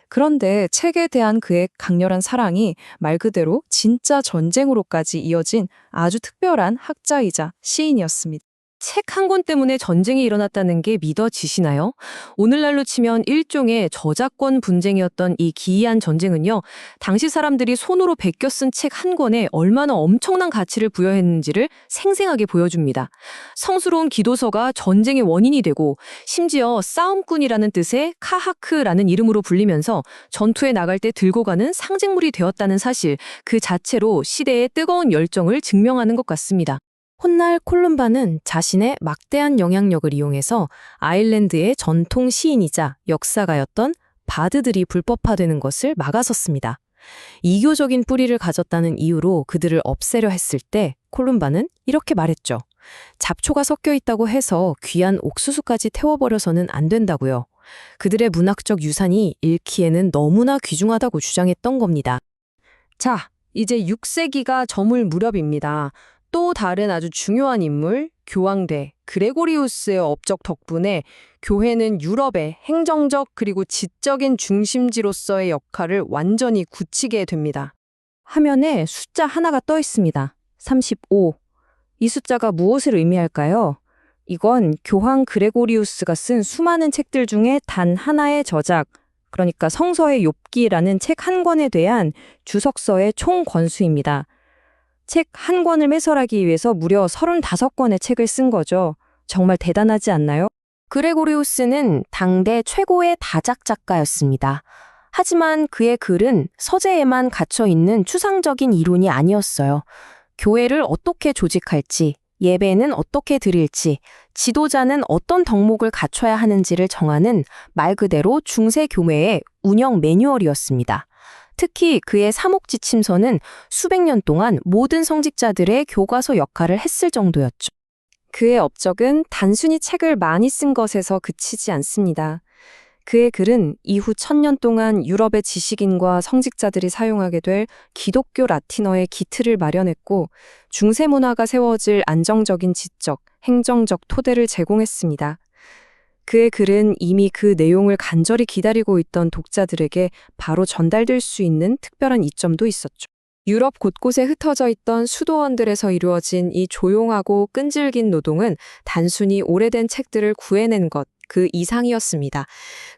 그런데 책에 대한 그의 강렬한 사랑이 말 그대로 진짜 전쟁으로까지 이어진 아주 특별한 학자이자 시인이었습니다. 책 한 권 때문에 전쟁이 일어났다는 게 믿어지시나요? 오늘날로 치면 일종의 저작권 분쟁이었던 이 기이한 전쟁은요, 당시 사람들이 손으로 베껴 쓴 책 한 권에 얼마나 엄청난 가치를 부여했는지를 생생하게 보여줍니다. 성스러운 기도서가 전쟁의 원인이 되고, 심지어 싸움꾼이라는 뜻의 카하크라는 이름으로 불리면서 전투에 나갈 때 들고 가는 상징물이 되었다는 사실, 그 자체로 시대의 뜨거운 열정을 증명하는 것 같습니다. 훗날 콜룸바는 자신의 막대한 영향력을 이용해서 아일랜드의 전통 시인이자 역사가였던 바드들이 불법화되는 것을 막아섰습니다. 이교적인 뿌리를 가졌다는 이유로 그들을 없애려 했을 때 콜룸바는 이렇게 말했죠. 잡초가 섞여 있다고 해서 귀한 옥수수까지 태워버려서는 안 된다고요. 그들의 문학적 유산이 읽기에는 너무나 귀중하다고 주장했던 겁니다. 자, 이제 6세기가 저물 무렵입니다. 또 다른 아주 중요한 인물, 교황대 그레고리우스의 업적 덕분에 교회는 유럽의 행정적 그리고 지적인 중심지로서의 역할을 완전히 굳히게 됩니다. 화면에 숫자 하나가 떠 있습니다. 35. 이 숫자가 무엇을 의미할까요? 이건 교황 그레고리우스가 쓴 수많은 책들 중에 단 하나의 저작, 그러니까 성서의 욥기라는 책 한 권에 대한 주석서의 총 권수입니다. 책 한 권을 매설하기 위해서 무려 35권의 책을 쓴 거죠. 정말 대단하지 않나요? 그레고리우스는 당대 최고의 다작 작가였습니다. 하지만 그의 글은 서재에만 갇혀 있는 추상적인 이론이 아니었어요. 교회를 어떻게 조직할지, 예배는 어떻게 드릴지, 지도자는 어떤 덕목을 갖춰야 하는지를 정하는 말 그대로 중세 교회의 운영 매뉴얼이었습니다. 특히 그의 사목지침서는 수백 년 동안 모든 성직자들의 교과서 역할을 했을 정도였죠. 그의 업적은 단순히 책을 많이 쓴 것에서 그치지 않습니다. 그의 글은 이후 1000년 동안 유럽의 지식인과 성직자들이 사용하게 될 기독교 라틴어의 기틀을 마련했고 중세 문화가 세워질 안정적인 지적, 행정적 토대를 제공했습니다. 그의 글은 이미 그 내용을 간절히 기다리고 있던 독자들에게 바로 전달될 수 있는 특별한 이점도 있었죠. 유럽 곳곳에 흩어져 있던 수도원들에서 이루어진 이 조용하고 끈질긴 노동은 단순히 오래된 책들을 구해낸 것, 그 이상이었습니다.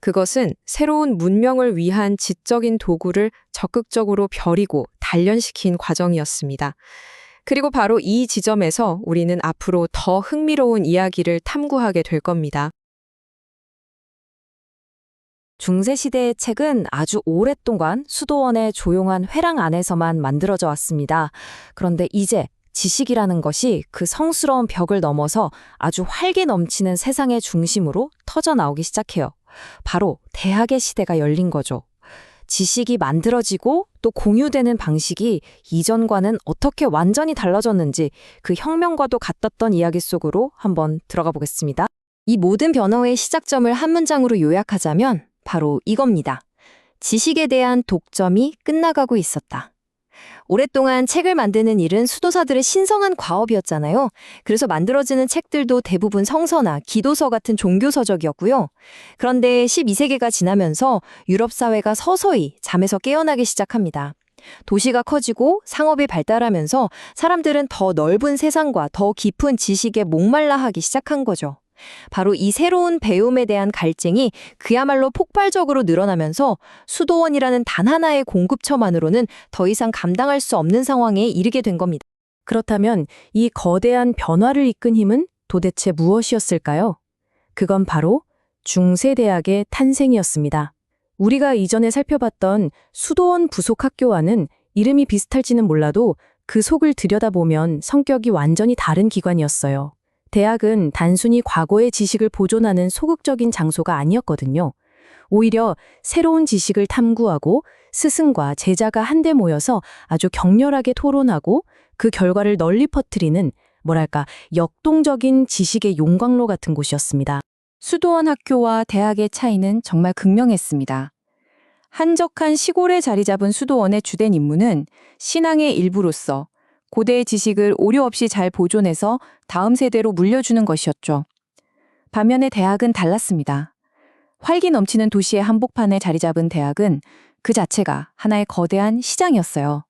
그것은 새로운 문명을 위한 지적인 도구를 적극적으로 벼리고 단련시킨 과정이었습니다. 그리고 바로 이 지점에서 우리는 앞으로 더 흥미로운 이야기를 탐구하게 될 겁니다. 중세시대의 책은 아주 오랫동안 수도원의 조용한 회랑 안에서만 만들어져 왔습니다. 그런데 이제 지식이라는 것이 그 성스러운 벽을 넘어서 아주 활기 넘치는 세상의 중심으로 터져 나오기 시작해요. 바로 대학의 시대가 열린 거죠. 지식이 만들어지고 또 공유되는 방식이 이전과는 어떻게 완전히 달라졌는지 그 혁명과도 같았던 이야기 속으로 한번 들어가 보겠습니다. 이 모든 변화의 시작점을 한 문장으로 요약하자면 바로 이겁니다. 지식에 대한 독점이 끝나가고 있었다. 오랫동안 책을 만드는 일은 수도사들의 신성한 과업이었잖아요. 그래서 만들어지는 책들도 대부분 성서나 기도서 같은 종교서적이었고요. 그런데 12세기가 지나면서 유럽 사회가 서서히 잠에서 깨어나기 시작합니다. 도시가 커지고 상업이 발달하면서 사람들은 더 넓은 세상과 더 깊은 지식에 목말라 하기 시작한 거죠. 바로 이 새로운 배움에 대한 갈증이 그야말로 폭발적으로 늘어나면서 수도원이라는 단 하나의 공급처만으로는 더 이상 감당할 수 없는 상황에 이르게 된 겁니다. 그렇다면 이 거대한 변화를 이끈 힘은 도대체 무엇이었을까요? 그건 바로 중세대학의 탄생이었습니다. 우리가 이전에 살펴봤던 수도원 부속 학교와는 이름이 비슷할지는 몰라도 그 속을 들여다보면 성격이 완전히 다른 기관이었어요. 대학은 단순히 과거의 지식을 보존하는 소극적인 장소가 아니었거든요. 오히려 새로운 지식을 탐구하고 스승과 제자가 한데 모여서 아주 격렬하게 토론하고 그 결과를 널리 퍼뜨리는 뭐랄까 역동적인 지식의 용광로 같은 곳이었습니다. 수도원 학교와 대학의 차이는 정말 극명했습니다. 한적한 시골에 자리 잡은 수도원의 주된 임무는 신앙의 일부로서 고대의 지식을 오류 없이 잘 보존해서 다음 세대로 물려주는 것이었죠. 반면에 대학은 달랐습니다. 활기 넘치는 도시의 한복판에 자리 잡은 대학은 그 자체가 하나의 거대한 시장이었어요.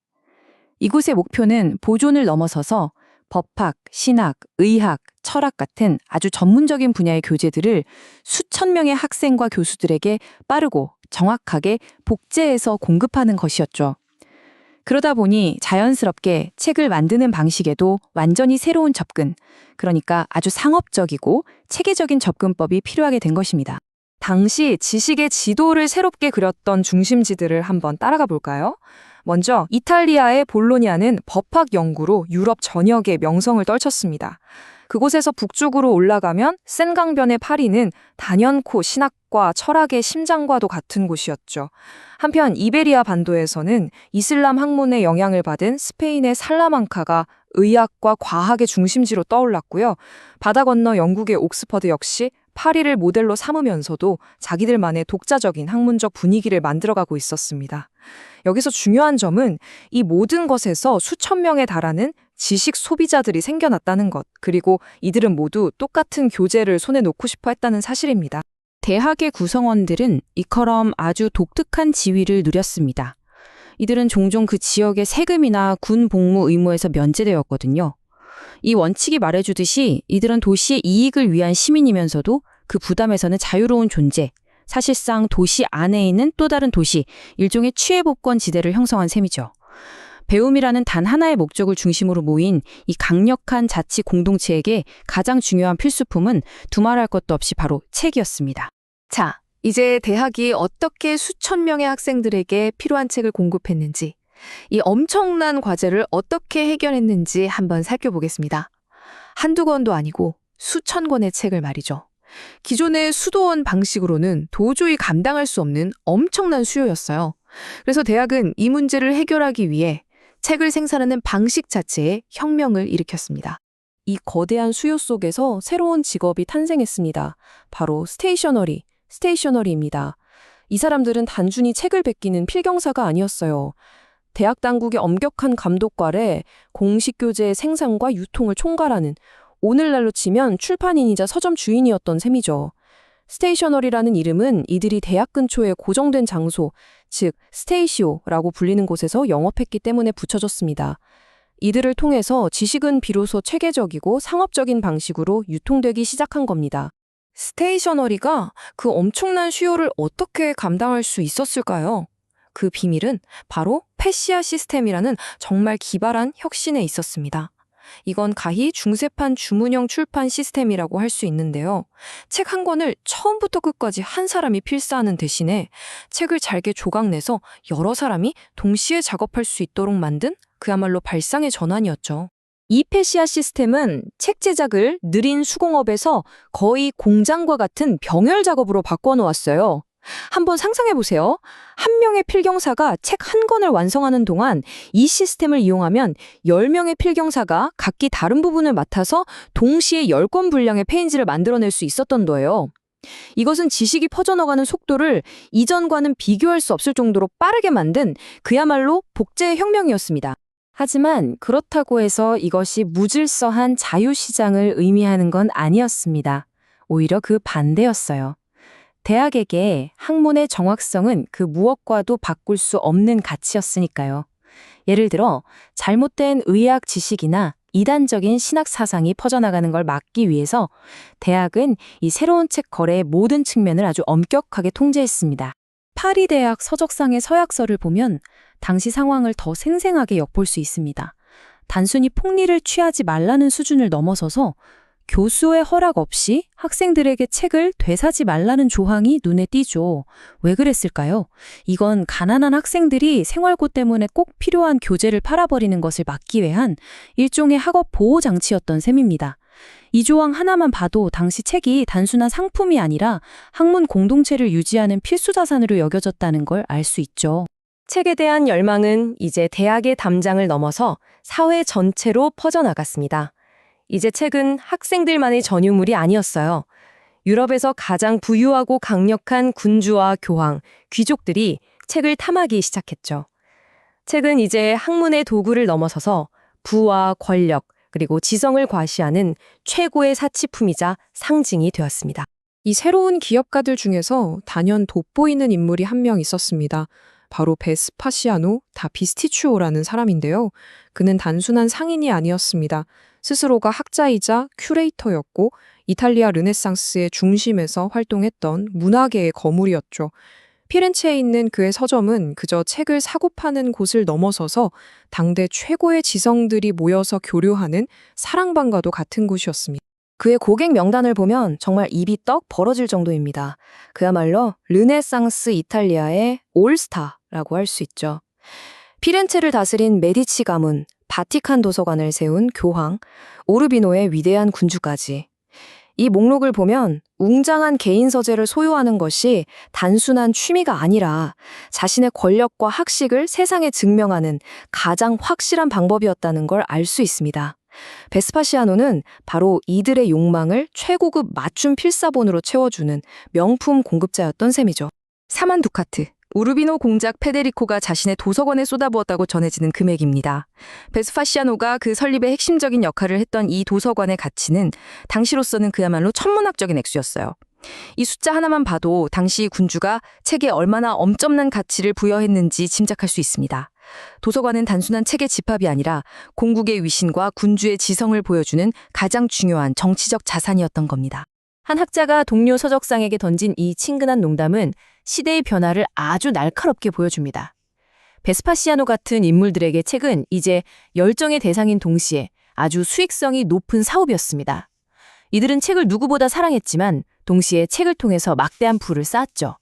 이곳의 목표는 보존을 넘어서서 법학, 신학, 의학, 철학 같은 아주 전문적인 분야의 교재들을 수천 명의 학생과 교수들에게 빠르고 정확하게 복제해서 공급하는 것이었죠. 그러다 보니 자연스럽게 책을 만드는 방식에도 완전히 새로운 접근, 그러니까 아주 상업적이고 체계적인 접근법이 필요하게 된 것입니다. 당시 지식의 지도를 새롭게 그렸던 중심지들을 한번 따라가 볼까요? 먼저 이탈리아의 볼로냐는 법학 연구로 유럽 전역에 명성을 떨쳤습니다. 그곳에서 북쪽으로 올라가면 센강변의 파리는 단연코 신학과 철학의 심장과도 같은 곳이었죠. 한편 이베리아 반도에서는 이슬람 학문의 영향을 받은 스페인의 살라망카가 의학과 과학의 중심지로 떠올랐고요. 바다 건너 영국의 옥스퍼드 역시 파리를 모델로 삼으면서도 자기들만의 독자적인 학문적 분위기를 만들어가고 있었습니다. 여기서 중요한 점은 이 모든 것에서 수천 명에 달하는 지식 소비자들이 생겨났다는 것, 그리고 이들은 모두 똑같은 교재를 손에 놓고 싶어 했다는 사실입니다. 대학의 구성원들은 이처럼 아주 독특한 지위를 누렸습니다. 이들은 종종 그 지역의 세금이나 군 복무 의무에서 면제되었거든요. 이 원칙이 말해주듯이 이들은 도시의 이익을 위한 시민이면서도 그 부담에서는 자유로운 존재, 사실상 도시 안에 있는 또 다른 도시, 일종의 취해복권 지대를 형성한 셈이죠. 배움이라는 단 하나의 목적을 중심으로 모인 이 강력한 자치 공동체에게 가장 중요한 필수품은 두말할 것도 없이 바로 책이었습니다. 자, 이제 대학이 어떻게 수천 명의 학생들에게 필요한 책을 공급했는지, 이 엄청난 과제를 어떻게 해결했는지 한번 살펴보겠습니다. 한두 권도 아니고 수천 권의 책을 말이죠. 기존의 수도원 방식으로는 도저히 감당할 수 없는 엄청난 수요였어요. 그래서 대학은 이 문제를 해결하기 위해 책을 생산하는 방식 자체에 혁명을 일으켰습니다. 이 거대한 수요 속에서 새로운 직업이 탄생했습니다. 바로 스테이셔너리입니다. 이 사람들은 단순히 책을 베끼는 필경사가 아니었어요. 대학 당국의 엄격한 감독 아래 공식 교재의 생산과 유통을 총괄하는, 오늘날로 치면 출판인이자 서점 주인이었던 셈이죠. 스테이셔너리라는 이름은 이들이 대학 근처의 고정된 장소, 즉 스테이시오라고 불리는 곳에서 영업했기 때문에 붙여졌습니다. 이들을 통해서 지식은 비로소 체계적이고 상업적인 방식으로 유통되기 시작한 겁니다. 스테이셔너리가 그 엄청난 수요를 어떻게 감당할 수 있었을까요? 그 비밀은 바로 패시아 시스템이라는 정말 기발한 혁신에 있었습니다. 이건 가히 중세판 주문형 출판 시스템이라고 할 수 있는데요. 책 한 권을 처음부터 끝까지 한 사람이 필사하는 대신에 책을 잘게 조각내서 여러 사람이 동시에 작업할 수 있도록 만든 그야말로 발상의 전환이었죠. 이 패시아 시스템은 책 제작을 느린 수공업에서 거의 공장과 같은 병혈 작업으로 바꿔놓았어요. 한번 상상해보세요. 한 명의 필경사가 책 한 권을 완성하는 동안 이 시스템을 이용하면 10명의 필경사가 각기 다른 부분을 맡아서 동시에 10권 분량의 페이지를 만들어낼 수 있었던 거예요. 이것은 지식이 퍼져나가는 속도를 이전과는 비교할 수 없을 정도로 빠르게 만든 그야말로 복제의 혁명이었습니다. 하지만 그렇다고 해서 이것이 무질서한 자유시장을 의미하는 건 아니었습니다. 오히려 그 반대였어요. 대학에게 학문의 정확성은 그 무엇과도 바꿀 수 없는 가치였으니까요. 예를 들어 잘못된 의학 지식이나 이단적인 신학 사상이 퍼져나가는 걸 막기 위해서 대학은 이 새로운 책 거래의 모든 측면을 아주 엄격하게 통제했습니다. 파리 대학 서적상의 서약서를 보면 당시 상황을 더 생생하게 엿볼 수 있습니다. 단순히 폭리를 취하지 말라는 수준을 넘어서서 교수의 허락 없이 학생들에게 책을 되사지 말라는 조항이 눈에 띄죠. 왜 그랬을까요? 이건 가난한 학생들이 생활고 때문에 꼭 필요한 교재를 팔아버리는 것을 막기 위한 일종의 학업 보호 장치였던 셈입니다. 이 조항 하나만 봐도 당시 책이 단순한 상품이 아니라 학문 공동체를 유지하는 필수 자산으로 여겨졌다는 걸 알 수 있죠. 책에 대한 열망은 이제 대학의 담장을 넘어서 사회 전체로 퍼져나갔습니다. 이제 책은 학생들만의 전유물이 아니었어요. 유럽에서 가장 부유하고 강력한 군주와 교황, 귀족들이 책을 탐하기 시작했죠. 책은 이제 학문의 도구를 넘어서서 부와 권력, 그리고 지성을 과시하는 최고의 사치품이자 상징이 되었습니다. 이 새로운 기업가들 중에서 단연 돋보이는 인물이 한 명 있었습니다. 바로 베스파시아노 다 비스티추오라는 사람인데요. 그는 단순한 상인이 아니었습니다. 스스로가 학자이자 큐레이터였고 이탈리아 르네상스의 중심에서 활동했던 문화계의 거물이었죠. 피렌체에 있는 그의 서점은 그저 책을 사고 파는 곳을 넘어서서 당대 최고의 지성들이 모여서 교류하는 사랑방과도 같은 곳이었습니다. 그의 고객 명단을 보면 정말 입이 떡 벌어질 정도입니다. 그야말로 르네상스 이탈리아의 올스타라고 할 수 있죠. 피렌체를 다스린 메디치 가문, 바티칸 도서관을 세운 교황, 오르비노의 위대한 군주까지. 이 목록을 보면 웅장한 개인 서재를 소유하는 것이 단순한 취미가 아니라 자신의 권력과 학식을 세상에 증명하는 가장 확실한 방법이었다는 걸 알 수 있습니다. 베스파시아노는 바로 이들의 욕망을 최고급 맞춤 필사본으로 채워주는 명품 공급자였던 셈이죠. 4만 두카트. 우르비노 공작 페데리코가 자신의 도서관에 쏟아부었다고 전해지는 금액입니다. 베스파시아노가 그 설립의 핵심적인 역할을 했던 이 도서관의 가치는 당시로서는 그야말로 천문학적인 액수였어요. 이 숫자 하나만 봐도 당시 군주가 책에 얼마나 엄청난 가치를 부여했는지 짐작할 수 있습니다. 도서관은 단순한 책의 집합이 아니라 공국의 위신과 군주의 지성을 보여주는 가장 중요한 정치적 자산이었던 겁니다. 한 학자가 동료 서적상에게 던진 이 친근한 농담은 시대의 변화를 아주 날카롭게 보여줍니다. 베스파시아노 같은 인물들에게 책은 이제 열정의 대상인 동시에 아주 수익성이 높은 사업이었습니다. 이들은 책을 누구보다 사랑했지만 동시에 책을 통해서 막대한 부를 쌓았죠.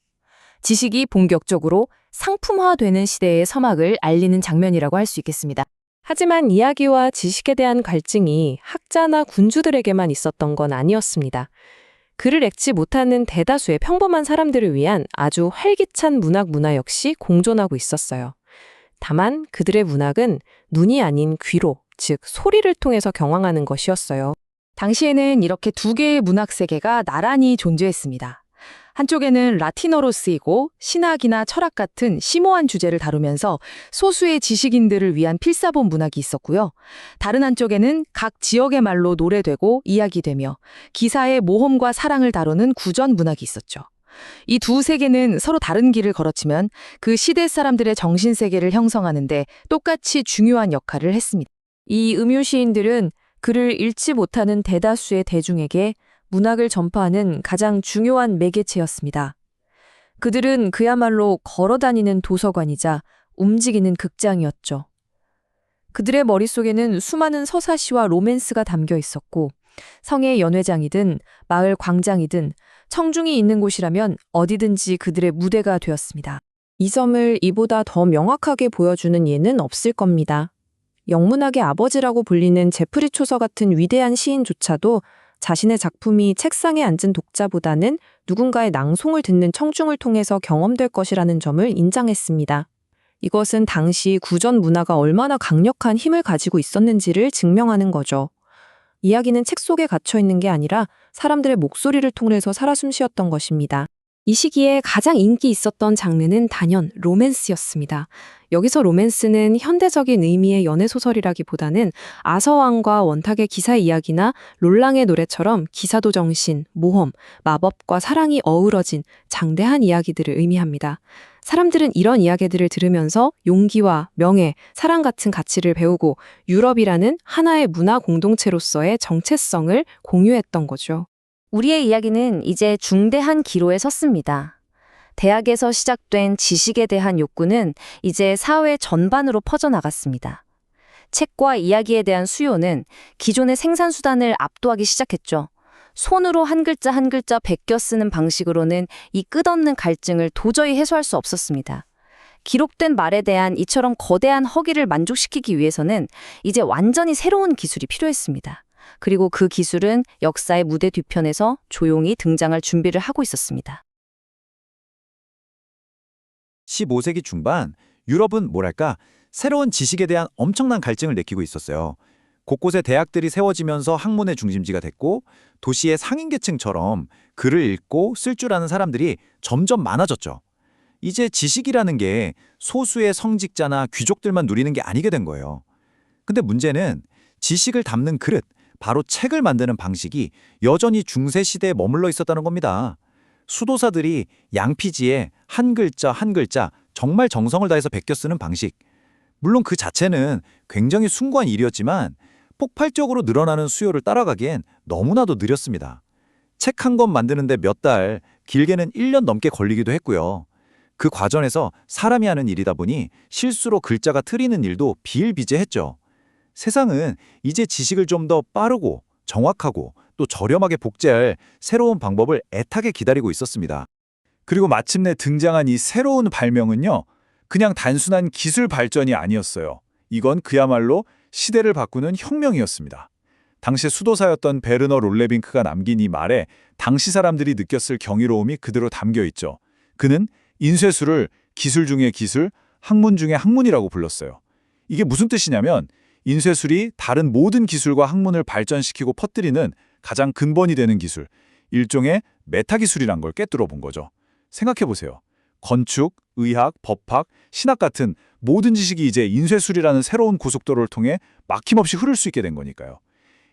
지식이 본격적으로 상품화되는 시대의 서막을 알리는 장면이라고 할 수 있겠습니다. 하지만 이야기와 지식에 대한 갈증이 학자나 군주들에게만 있었던 건 아니었습니다. 글을 읽지 못하는 대다수의 평범한 사람들을 위한 아주 활기찬 문화 역시 공존하고 있었어요. 다만 그들의 문학은 눈이 아닌 귀로, 즉 소리를 통해서 경황하는 것이었어요. 당시에는 이렇게 두 개의 문학 세계가 나란히 존재했습니다. 한쪽에는 라틴어로 쓰이고 신학이나 철학 같은 심오한 주제를 다루면서 소수의 지식인들을 위한 필사본 문학이 있었고요. 다른 한쪽에는 각 지역의 말로 노래되고 이야기되며 기사의 모험과 사랑을 다루는 구전 문학이 있었죠. 이 두 세계는 서로 다른 길을 걸었지만 그 시대 사람들의 정신세계를 형성하는 데 똑같이 중요한 역할을 했습니다. 이 음유시인들은 글을 읽지 못하는 대다수의 대중에게 문학을 전파하는 가장 중요한 매개체였습니다. 그들은 그야말로 걸어다니는 도서관이자 움직이는 극장이었죠. 그들의 머릿속에는 수많은 서사시와 로맨스가 담겨 있었고 성의 연회장이든 마을 광장이든 청중이 있는 곳이라면 어디든지 그들의 무대가 되었습니다. 이 점을 이보다 더 명확하게 보여주는 예는 없을 겁니다. 영문학의 아버지라고 불리는 제프리 초서 같은 위대한 시인조차도 자신의 작품이 책상에 앉은 독자보다는 누군가의 낭송을 듣는 청중을 통해서 경험될 것이라는 점을 인정했습니다. 이것은 당시 구전 문화가 얼마나 강력한 힘을 가지고 있었는지를 증명하는 거죠. 이야기는 책 속에 갇혀 있는 게 아니라 사람들의 목소리를 통해서 살아 숨쉬었던 것입니다. 이 시기에 가장 인기 있었던 장르는 단연 로맨스였습니다. 여기서 로맨스는 현대적인 의미의 연애소설이라기보다는 아서왕과 원탁의 기사 이야기나 롤랑의 노래처럼 기사도 정신, 모험, 마법과 사랑이 어우러진 장대한 이야기들을 의미합니다. 사람들은 이런 이야기들을 들으면서 용기와 명예, 사랑 같은 가치를 배우고 유럽이라는 하나의 문화 공동체로서의 정체성을 공유했던 거죠. 우리의 이야기는 이제 중대한 기로에 섰습니다. 대학에서 시작된 지식에 대한 욕구는 이제 사회 전반으로 퍼져나갔습니다. 책과 이야기에 대한 수요는 기존의 생산수단을 압도하기 시작했죠. 손으로 한 글자 한 글자 베껴 쓰는 방식으로는 이 끝없는 갈증을 도저히 해소할 수 없었습니다. 기록된 말에 대한 이처럼 거대한 허기를 만족시키기 위해서는 이제 완전히 새로운 기술이 필요했습니다. 그리고 그 기술은 역사의 무대 뒤편에서 조용히 등장할 준비를 하고 있었습니다. 15세기 중반 유럽은 뭐랄까 새로운 지식에 대한 엄청난 갈증을 느끼고 있었어요. 곳곳에 대학들이 세워지면서 학문의 중심지가 됐고 도시의 상인계층처럼 글을 읽고 쓸 줄 아는 사람들이 점점 많아졌죠. 이제 지식이라는 게 소수의 성직자나 귀족들만 누리는 게 아니게 된 거예요. 근데 문제는 지식을 담는 그릇, 바로 책을 만드는 방식이 여전히 중세시대에 머물러 있었다는 겁니다. 수도사들이 양피지에 한 글자 한 글자 정말 정성을 다해서 베껴 쓰는 방식. 물론 그 자체는 굉장히 숭고한 일이었지만 폭발적으로 늘어나는 수요를 따라가기엔 너무나도 느렸습니다. 책 한 권 만드는데 몇 달, 길게는 1년 넘게 걸리기도 했고요. 그 과정에서 사람이 하는 일이다 보니 실수로 글자가 트이는 일도 비일비재했죠. 세상은 이제 지식을 좀 더 빠르고 정확하고 또 저렴하게 복제할 새로운 방법을 애타게 기다리고 있었습니다. 그리고 마침내 등장한 이 새로운 발명은요, 그냥 단순한 기술 발전이 아니었어요. 이건 그야말로 시대를 바꾸는 혁명이었습니다. 당시 수도사였던 베르너 롤레빙크가 남긴 이 말에 당시 사람들이 느꼈을 경이로움이 그대로 담겨 있죠. 그는 인쇄술을 기술 중의 기술, 학문 중의 학문이라고 불렀어요. 이게 무슨 뜻이냐면 인쇄술이 다른 모든 기술과 학문을 발전시키고 퍼뜨리는 가장 근본이 되는 기술, 일종의 메타 기술이란 걸 꿰뚫어 본 거죠. 생각해 보세요. 건축, 의학, 법학, 신학 같은 모든 지식이 이제 인쇄술이라는 새로운 고속도로를 통해 막힘없이 흐를 수 있게 된 거니까요.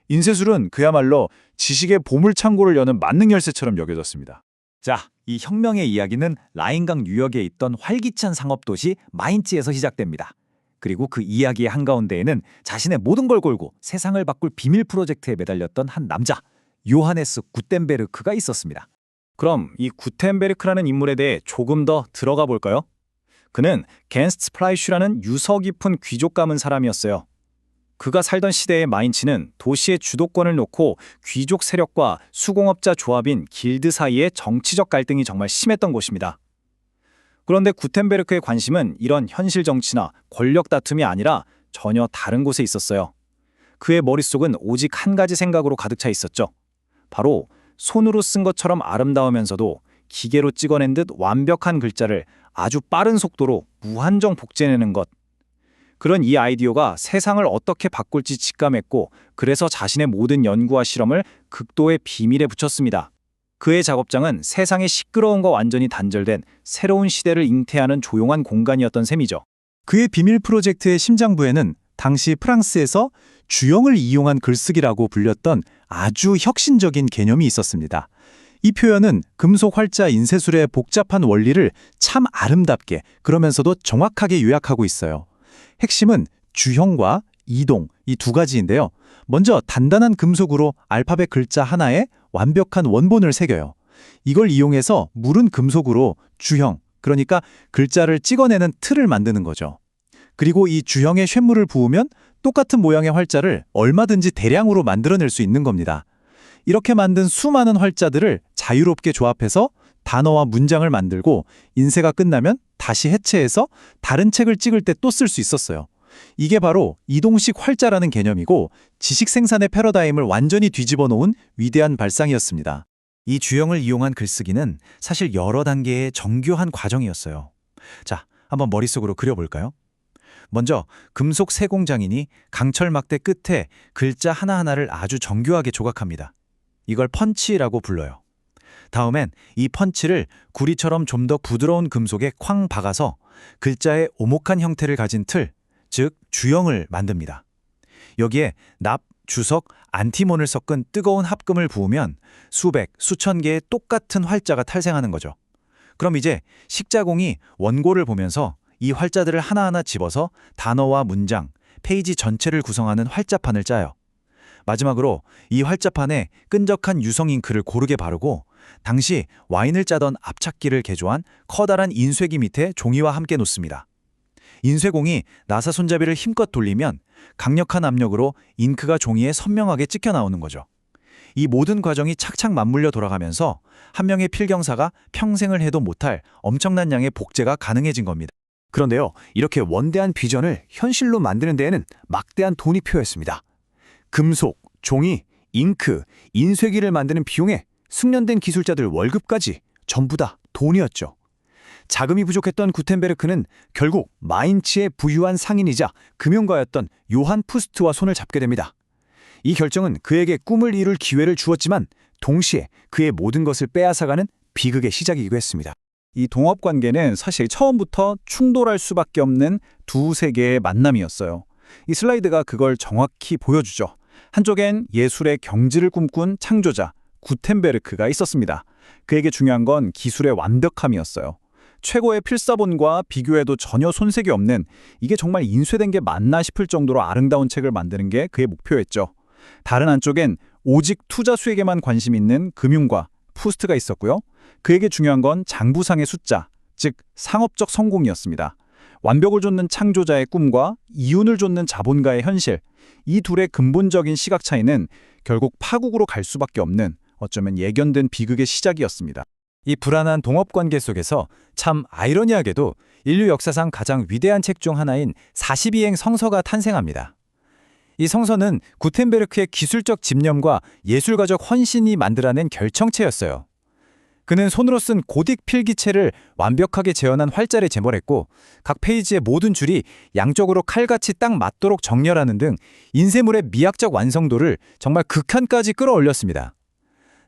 인쇄술은 그야말로 지식의 보물창고를 여는 만능 열쇠처럼 여겨졌습니다. 자, 이 혁명의 이야기는 라인강 유역에 있던 활기찬 상업도시 마인츠에서 시작됩니다. 그리고 그 이야기의 한가운데에는 자신의 모든 걸 걸고 세상을 바꿀 비밀 프로젝트에 매달렸던 한 남자, 요하네스 구텐베르크가 있었습니다. 그럼 이 구텐베르크라는 인물에 대해 조금 더 들어가 볼까요? 그는 겐스트 프라이슈라는 유서 깊은 귀족 가문 사람이었어요. 그가 살던 시대의 마인츠는 도시의 주도권을 놓고 귀족 세력과 수공업자 조합인 길드 사이의 정치적 갈등이 정말 심했던 곳입니다. 그런데 구텐베르크의 관심은 이런 현실 정치나 권력 다툼이 아니라 전혀 다른 곳에 있었어요. 그의 머릿속은 오직 한 가지 생각으로 가득 차 있었죠. 바로 손으로 쓴 것처럼 아름다우면서도 기계로 찍어낸 듯 완벽한 글자를 아주 빠른 속도로 무한정 복제해내는 것. 그런 이 아이디어가 세상을 어떻게 바꿀지 직감했고 그래서 자신의 모든 연구와 실험을 극도의 비밀에 붙였습니다. 그의 작업장은 세상의 시끄러움과 완전히 단절된 새로운 시대를 잉태하는 조용한 공간이었던 셈이죠. 그의 비밀 프로젝트의 심장부에는 당시 프랑스에서 주형을 이용한 글쓰기라고 불렸던 아주 혁신적인 개념이 있었습니다. 이 표현은 금속 활자 인쇄술의 복잡한 원리를 참 아름답게 그러면서도 정확하게 요약하고 있어요. 핵심은 주형과 이동 이 두 가지인데요. 먼저 단단한 금속으로 알파벳 글자 하나에 완벽한 원본을 새겨요. 이걸 이용해서 무른 금속으로 주형, 그러니까 글자를 찍어내는 틀을 만드는 거죠. 그리고 이 주형에 쇳물을 부으면 똑같은 모양의 활자를 얼마든지 대량으로 만들어낼 수 있는 겁니다. 이렇게 만든 수많은 활자들을 자유롭게 조합해서 단어와 문장을 만들고 인쇄가 끝나면 다시 해체해서 다른 책을 찍을 때 또 쓸 수 있었어요. 이게 바로 이동식 활자라는 개념이고 지식 생산의 패러다임을 완전히 뒤집어 놓은 위대한 발상이었습니다. 이 주형을 이용한 글쓰기는 사실 여러 단계의 정교한 과정이었어요. 자, 한번 머릿속으로 그려볼까요? 먼저 금속 세공장인이 강철 막대 끝에 글자 하나하나를 아주 정교하게 조각합니다. 이걸 펀치라고 불러요. 다음엔 이 펀치를 구리처럼 좀 더 부드러운 금속에 쾅 박아서 글자의 오목한 형태를 가진 틀, 즉 주형을 만듭니다. 여기에 납, 주석, 안티몬을 섞은 뜨거운 합금을 부으면 수백, 수천 개의 똑같은 활자가 탄생하는 거죠. 그럼 이제 식자공이 원고를 보면서 이 활자들을 하나하나 집어서 단어와 문장, 페이지 전체를 구성하는 활자판을 짜요. 마지막으로 이 활자판에 끈적한 유성 잉크를 고르게 바르고 당시 와인을 짜던 압착기를 개조한 커다란 인쇄기 밑에 종이와 함께 놓습니다. 인쇄공이 나사 손잡이를 힘껏 돌리면 강력한 압력으로 잉크가 종이에 선명하게 찍혀 나오는 거죠. 이 모든 과정이 착착 맞물려 돌아가면서 한 명의 필경사가 평생을 해도 못할 엄청난 양의 복제가 가능해진 겁니다. 그런데요, 이렇게 원대한 비전을 현실로 만드는 데에는 막대한 돈이 필요했습니다. 금속, 종이, 잉크, 인쇄기를 만드는 비용에 숙련된 기술자들 월급까지 전부 다 돈이었죠. 자금이 부족했던 구텐베르크는 결국 마인츠의 부유한 상인이자 금융가였던 요한 푸스트와 손을 잡게 됩니다. 이 결정은 그에게 꿈을 이룰 기회를 주었지만 동시에 그의 모든 것을 빼앗아가는 비극의 시작이기도 했습니다. 이 동업관계는 사실 처음부터 충돌할 수밖에 없는 두 세계의 만남이었어요. 이 슬라이드가 그걸 정확히 보여주죠. 한쪽엔 예술의 경지를 꿈꾼 창조자 구텐베르크가 있었습니다. 그에게 중요한 건 기술의 완벽함이었어요. 최고의 필사본과 비교해도 전혀 손색이 없는 이게 정말 인쇄된 게 맞나 싶을 정도로 아름다운 책을 만드는 게 그의 목표였죠. 다른 한쪽엔 오직 투자 수익에만 관심 있는 금융가 푸스트가 있었고요. 그에게 중요한 건 장부상의 숫자, 즉 상업적 성공이었습니다. 완벽을 좇는 창조자의 꿈과 이윤을 좇는 자본가의 현실, 이 둘의 근본적인 시각 차이는 결국 파국으로 갈 수밖에 없는 어쩌면 예견된 비극의 시작이었습니다. 이 불안한 동업관계 속에서 참 아이러니하게도 인류 역사상 가장 위대한 책 중 하나인 42행 성서가 탄생합니다. 이 성서는 구텐베르크의 기술적 집념과 예술가적 헌신이 만들어낸 결정체였어요. 그는 손으로 쓴 고딕 필기체를 완벽하게 재현한 활자를 제몰했고 각 페이지의 모든 줄이 양쪽으로 칼같이 딱 맞도록 정렬하는 등 인쇄물의 미학적 완성도를 정말 극한까지 끌어올렸습니다.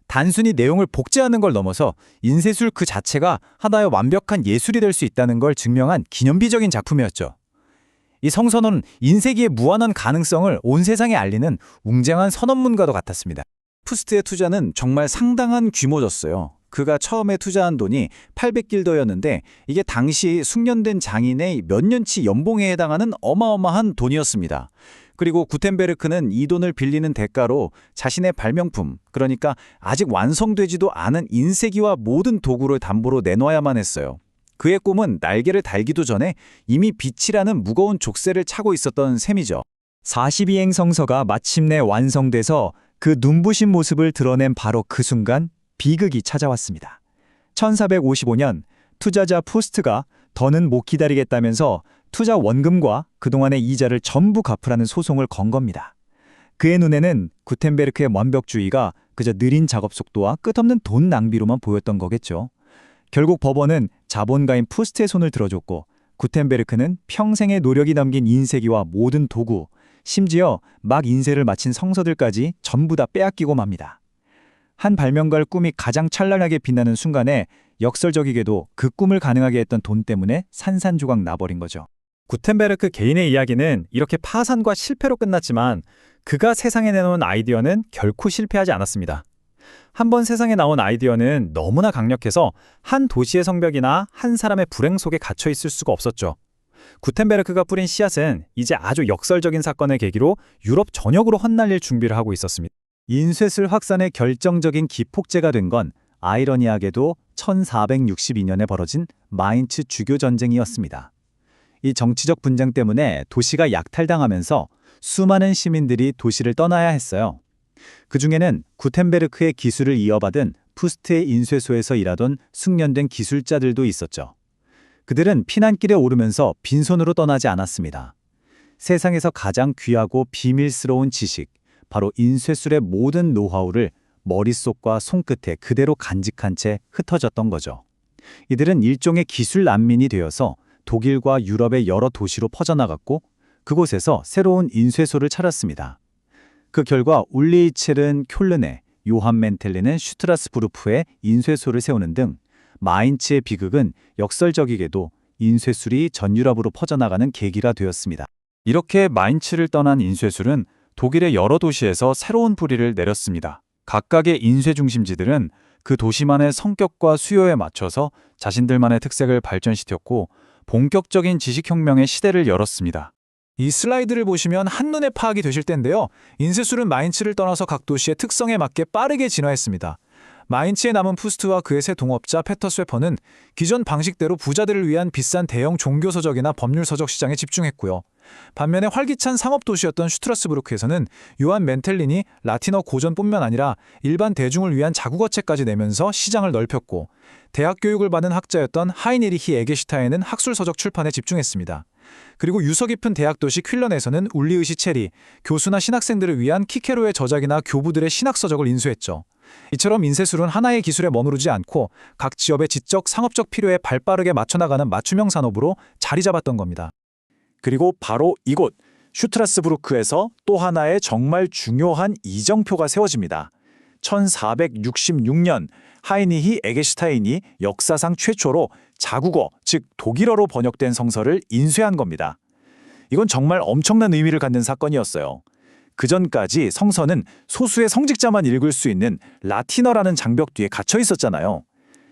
단순히 내용을 복제하는 걸 넘어서 인쇄술 그 자체가 하나의 완벽한 예술이 될 수 있다는 걸 증명한 기념비적인 작품이었죠. 이 성선언은 인쇄기의 무한한 가능성을 온 세상에 알리는 웅장한 선언문과도 같았습니다. 푸스트의 투자는 정말 상당한 규모였어요. 그가 처음에 투자한 돈이 800길더였는데 이게 당시 숙련된 장인의 몇 년치 연봉에 해당하는 어마어마한 돈이었습니다. 그리고 구텐베르크는 이 돈을 빌리는 대가로 자신의 발명품, 그러니까 아직 완성되지도 않은 인쇄기와 모든 도구를 담보로 내놓아야만 했어요. 그의 꿈은 날개를 달기도 전에 이미 빛이라는 무거운 족쇄를 차고 있었던 셈이죠. 42행 성서가 마침내 완성돼서 그 눈부신 모습을 드러낸 바로 그 순간 비극이 찾아왔습니다. 1455년 투자자 푸스트가 더는 못 기다리겠다면서 투자 원금과 그동안의 이자를 전부 갚으라는 소송을 건 겁니다. 그의 눈에는 구텐베르크의 완벽주의가 그저 느린 작업 속도와 끝없는 돈 낭비로만 보였던 거겠죠. 결국 법원은 자본가인 푸스트의 손을 들어줬고 구텐베르크는 평생의 노력이 담긴 인쇄기와 모든 도구, 심지어 막 인쇄를 마친 성서들까지 전부 다 빼앗기고 맙니다. 한 발명가의 꿈이 가장 찬란하게 빛나는 순간에 역설적이게도 그 꿈을 가능하게 했던 돈 때문에 산산조각 나버린 거죠. 구텐베르크 개인의 이야기는 이렇게 파산과 실패로 끝났지만 그가 세상에 내놓은 아이디어는 결코 실패하지 않았습니다. 한번 세상에 나온 아이디어는 너무나 강력해서 한 도시의 성벽이나 한 사람의 불행 속에 갇혀 있을 수가 없었죠. 구텐베르크가 뿌린 씨앗은 이제 아주 역설적인 사건을 계기로 유럽 전역으로 흩날릴 준비를 하고 있었습니다. 인쇄술 확산의 결정적인 기폭제가 된 건 아이러니하게도 1462년에 벌어진 마인츠 주교 전쟁이었습니다. 이 정치적 분쟁 때문에 도시가 약탈당하면서 수많은 시민들이 도시를 떠나야 했어요. 그중에는 구텐베르크의 기술을 이어받은 푸스트의 인쇄소에서 일하던 숙련된 기술자들도 있었죠. 그들은 피난길에 오르면서 빈손으로 떠나지 않았습니다. 세상에서 가장 귀하고 비밀스러운 지식, 바로 인쇄술의 모든 노하우를 머릿속과 손끝에 그대로 간직한 채 흩어졌던 거죠. 이들은 일종의 기술 난민이 되어서 독일과 유럽의 여러 도시로 퍼져나갔고 그곳에서 새로운 인쇄소를 차렸습니다. 그 결과 울리히첼은 뼐른에, 요한 멘텔레는 슈트라스부르프에 인쇄소를 세우는 등 마인츠의 비극은 역설적이게도 인쇄술이 전 유럽으로 퍼져나가는 계기가 되었습니다. 이렇게 마인츠를 떠난 인쇄술은 독일의 여러 도시에서 새로운 뿌리를 내렸습니다. 각각의 인쇄 중심지들은 그 도시만의 성격과 수요에 맞춰서 자신들만의 특색을 발전시켰고 본격적인 지식혁명의 시대를 열었습니다. 이 슬라이드를 보시면 한눈에 파악이 되실 텐데요. 인쇄술은 마인츠를 떠나서 각 도시의 특성에 맞게 빠르게 진화했습니다. 마인츠에 남은 푸스트와 그의 새 동업자 페터 쇠퍼는 기존 방식대로 부자들을 위한 비싼 대형 종교서적이나 법률서적 시장에 집중했고요. 반면에 활기찬 상업도시였던 슈트라스부르크에서는 요한 멘텔린이 라틴어 고전뿐만 아니라 일반 대중을 위한 자국어책까지 내면서 시장을 넓혔고 대학 교육을 받은 학자였던 하이니리히 에게슈타인은 학술서적 출판에 집중했습니다. 그리고 유서 깊은 대학 도시 퀼런에서는 울리히체리, 교수나 신학생들을 위한 키케로의 저작이나 교부들의 신학서적을 인수했죠. 이처럼 인쇄술은 하나의 기술에 머무르지 않고 각 지역의 지적, 상업적 필요에 발빠르게 맞춰나가는 맞춤형 산업으로 자리 잡았던 겁니다. 그리고 바로 이곳 슈트라스부르크에서 또 하나의 정말 중요한 이정표가 세워집니다. 1466년 하이니히 에게슈타인이 역사상 최초로 자국어, 즉 독일어로 번역된 성서를 인쇄한 겁니다. 이건 정말 엄청난 의미를 갖는 사건이었어요. 그전까지 성서는 소수의 성직자만 읽을 수 있는 라틴어라는 장벽 뒤에 갇혀 있었잖아요.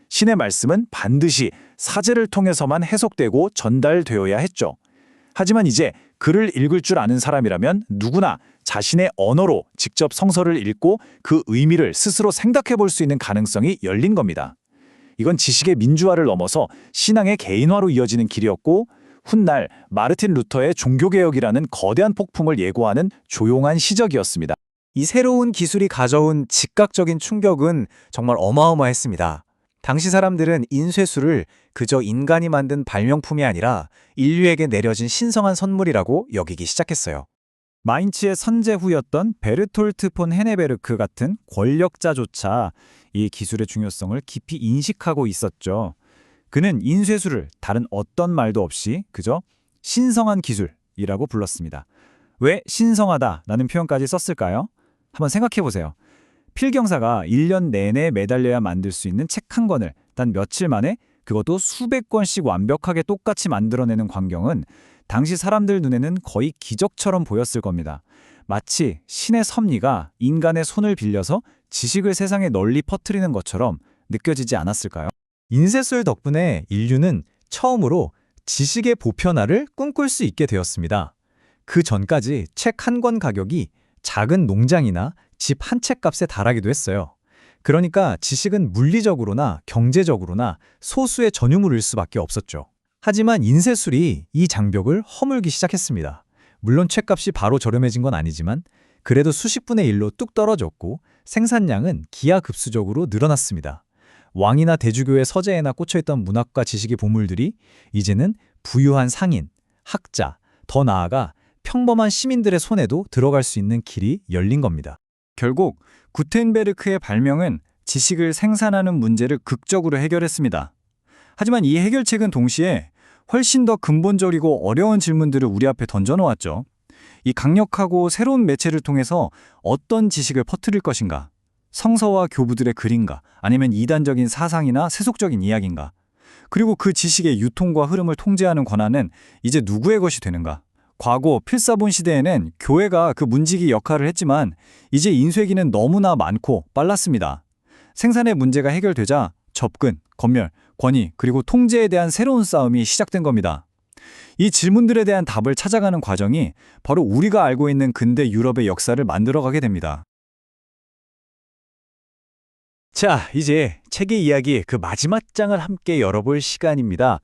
신의 말씀은 반드시 사제를 통해서만 해석되고 전달되어야 했죠. 하지만 이제 글을 읽을 줄 아는 사람이라면 누구나 자신의 언어로 직접 성서를 읽고 그 의미를 스스로 생각해 볼 수 있는 가능성이 열린 겁니다. 이건 지식의 민주화를 넘어서 신앙의 개인화로 이어지는 길이었고 훗날 마르틴 루터의 종교개혁이라는 거대한 폭풍을 예고하는 조용한 시작이었습니다. 이 새로운 기술이 가져온 즉각적인 충격은 정말 어마어마했습니다. 당시 사람들은 인쇄술을 그저 인간이 만든 발명품이 아니라 인류에게 내려진 신성한 선물이라고 여기기 시작했어요. 마인츠의 선제후였던 베르톨트 폰 헤네베르크 같은 권력자조차 이 기술의 중요성을 깊이 인식하고 있었죠. 그는 인쇄술을 다른 어떤 말도 없이 그저 신성한 기술이라고 불렀습니다. 왜 신성하다라는 표현까지 썼을까요? 한번 생각해 보세요. 필경사가 1년 내내 매달려야 만들 수 있는 책 한 권을 단 며칠 만에 그것도 수백 권씩 완벽하게 똑같이 만들어내는 광경은 당시 사람들 눈에는 거의 기적처럼 보였을 겁니다. 마치 신의 섭리가 인간의 손을 빌려서 지식을 세상에 널리 퍼뜨리는 것처럼 느껴지지 않았을까요? 인쇄술 덕분에 인류는 처음으로 지식의 보편화를 꿈꿀 수 있게 되었습니다. 그 전까지 책 한 권 가격이 작은 농장이나 집 한 채 값에 달하기도 했어요. 그러니까 지식은 물리적으로나 경제적으로나 소수의 전유물일 수밖에 없었죠. 하지만 인쇄술이 이 장벽을 허물기 시작했습니다. 물론 책값이 바로 저렴해진 건 아니지만 그래도 수십 분의 1로 뚝 떨어졌고 생산량은 기하급수적으로 늘어났습니다. 왕이나 대주교의 서재에나 꽂혀있던 문학과 지식의 보물들이 이제는 부유한 상인, 학자, 더 나아가 평범한 시민들의 손에도 들어갈 수 있는 길이 열린 겁니다. 결국 구텐베르크의 발명은 지식을 생산하는 문제를 극적으로 해결했습니다. 하지만 이 해결책은 동시에 훨씬 더 근본적이고 어려운 질문들을 우리 앞에 던져놓았죠. 이 강력하고 새로운 매체를 통해서 어떤 지식을 퍼뜨릴 것인가? 성서와 교부들의 글인가? 아니면 이단적인 사상이나 세속적인 이야기인가? 그리고 그 지식의 유통과 흐름을 통제하는 권한은 이제 누구의 것이 되는가? 과거 필사본 시대에는 교회가 그 문지기 역할을 했지만 이제 인쇄기는 너무나 많고 빨랐습니다. 생산의 문제가 해결되자 접근, 검열, 권위, 그리고 통제에 대한 새로운 싸움이 시작된 겁니다. 이 질문들에 대한 답을 찾아가는 과정이 바로 우리가 알고 있는 근대 유럽의 역사를 만들어가게 됩니다. 자, 이제 책의 이야기 그 마지막 장을 함께 열어볼 시간입니다.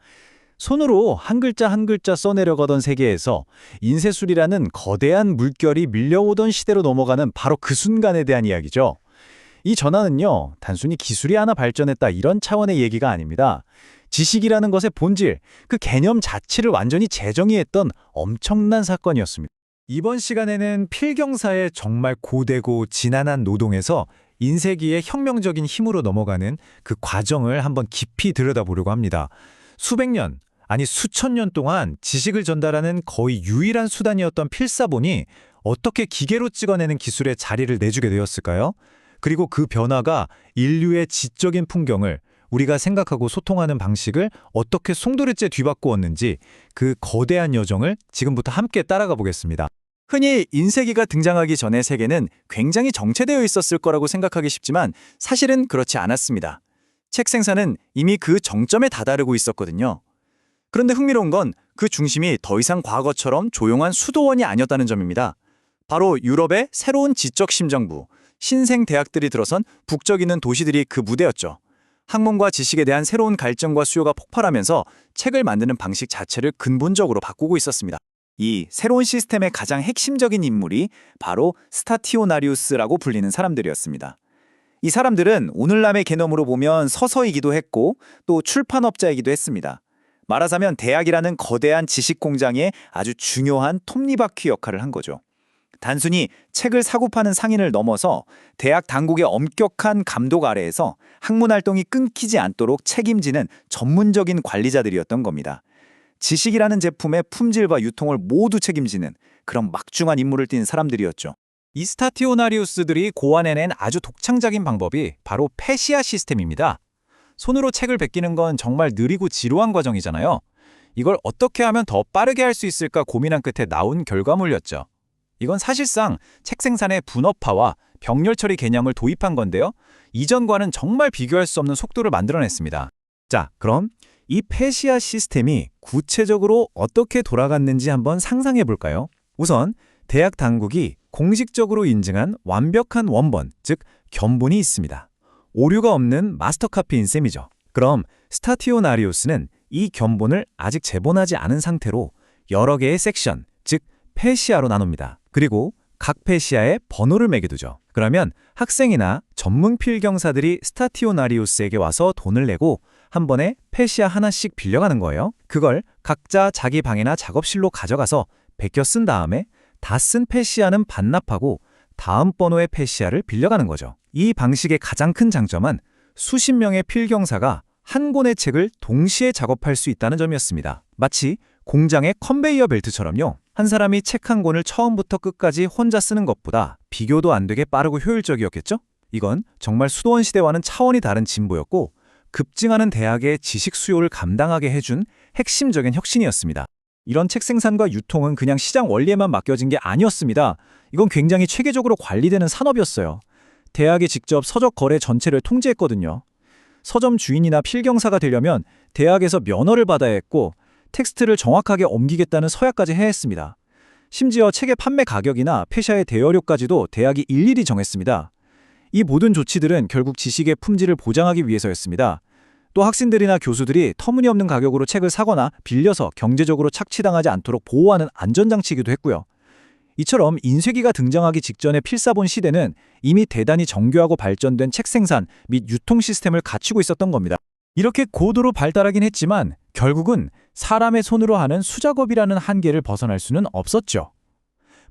손으로 한 글자 한 글자 써내려가던 세계에서 인쇄술이라는 거대한 물결이 밀려오던 시대로 넘어가는 바로 그 순간에 대한 이야기죠. 이 전환은요, 단순히 기술이 하나 발전했다 이런 차원의 얘기가 아닙니다. 지식이라는 것의 본질, 그 개념 자체를 완전히 재정의했던 엄청난 사건이었습니다. 이번 시간에는 필경사의 정말 고되고 지난한 노동에서 인쇄기의 혁명적인 힘으로 넘어가는 그 과정을 한번 깊이 들여다보려고 합니다. 수백 년, 아니 수천 년 동안 지식을 전달하는 거의 유일한 수단이었던 필사본이 어떻게 기계로 찍어내는 기술에 자리를 내주게 되었을까요? 그리고 그 변화가 인류의 지적인 풍경을, 우리가 생각하고 소통하는 방식을 어떻게 송두리째 뒤바꾸었는지 그 거대한 여정을 지금부터 함께 따라가 보겠습니다. 흔히 인쇄기가 등장하기 전의 세계는 굉장히 정체되어 있었을 거라고 생각하기 쉽지만 사실은 그렇지 않았습니다. 책 생산은 이미 그 정점에 다다르고 있었거든요. 그런데 흥미로운 건 그 중심이 더 이상 과거처럼 조용한 수도원이 아니었다는 점입니다. 바로 유럽의 새로운 지적 심정부, 신생 대학들이 들어선 북적이는 도시들이 그 무대였죠. 학문과 지식에 대한 새로운 갈증과 수요가 폭발하면서 책을 만드는 방식 자체를 근본적으로 바꾸고 있었습니다. 이 새로운 시스템의 가장 핵심적인 인물이 바로 스타티오나리우스라고 불리는 사람들이었습니다. 이 사람들은 오늘날의 개념으로 보면 서서이기도 했고 또 출판업자이기도 했습니다. 말하자면 대학이라는 거대한 지식 공장의 아주 중요한 톱니바퀴 역할을 한 거죠. 단순히 책을 사고 파는 상인을 넘어서 대학 당국의 엄격한 감독 아래에서 학문 활동이 끊기지 않도록 책임지는 전문적인 관리자들이었던 겁니다. 지식이라는 제품의 품질과 유통을 모두 책임지는 그런 막중한 임무를 띈 사람들이었죠. 이 스타티오나리우스들이 고안해낸 아주 독창적인 방법이 바로 페시아 시스템입니다. 손으로 책을 베끼는 건 정말 느리고 지루한 과정이잖아요. 이걸 어떻게 하면 더 빠르게 할 수 있을까 고민한 끝에 나온 결과물이었죠. 이건 사실상 책 생산의 분업화와 병렬 처리 개념을 도입한 건데요. 이전과는 정말 비교할 수 없는 속도를 만들어냈습니다. 자, 그럼 이 페시아 시스템이 구체적으로 어떻게 돌아갔는지 한번 상상해 볼까요? 우선 대학 당국이 공식적으로 인증한 완벽한 원본, 즉 견본이 있습니다. 오류가 없는 마스터 카피인 셈이죠. 그럼 스타티오나리우스는 이 견본을 아직 재본하지 않은 상태로 여러 개의 섹션, 즉 페시아로 나눕니다. 그리고 각 페시아에 번호를 매겨두죠. 그러면 학생이나 전문 필경사들이 스타티오나리우스에게 와서 돈을 내고 한 번에 페시아 하나씩 빌려가는 거예요. 그걸 각자 자기 방이나 작업실로 가져가서 베껴 쓴 다음에 다 쓴 페시아는 반납하고 다음 번호의 페시아를 빌려가는 거죠. 이 방식의 가장 큰 장점은 수십 명의 필경사가 한 권의 책을 동시에 작업할 수 있다는 점이었습니다. 마치 공장의 컨베이어 벨트처럼요. 한 사람이 책 한 권을 처음부터 끝까지 혼자 쓰는 것보다 비교도 안 되게 빠르고 효율적이었겠죠? 이건 정말 수도원 시대와는 차원이 다른 진보였고 급증하는 대학의 지식 수요를 감당하게 해준 핵심적인 혁신이었습니다. 이런 책 생산과 유통은 그냥 시장 원리에만 맡겨진 게 아니었습니다. 이건 굉장히 체계적으로 관리되는 산업이었어요. 대학이 직접 서적 거래 전체를 통제했거든요. 서점 주인이나 필경사가 되려면 대학에서 면허를 받아야 했고 텍스트를 정확하게 옮기겠다는 서약까지 해야 했습니다. 심지어 책의 판매 가격이나 폐샤의 대여료까지도 대학이 일일이 정했습니다. 이 모든 조치들은 결국 지식의 품질을 보장하기 위해서였습니다. 또 학생들이나 교수들이 터무니없는 가격으로 책을 사거나 빌려서 경제적으로 착취당하지 않도록 보호하는 안전장치이기도 했고요. 이처럼 인쇄기가 등장하기 직전의 필사본 시대는 이미 대단히 정교하고 발전된 책 생산 및 유통 시스템을 갖추고 있었던 겁니다. 이렇게 고도로 발달하긴 했지만 결국은 사람의 손으로 하는 수작업이라는 한계를 벗어날 수는 없었죠.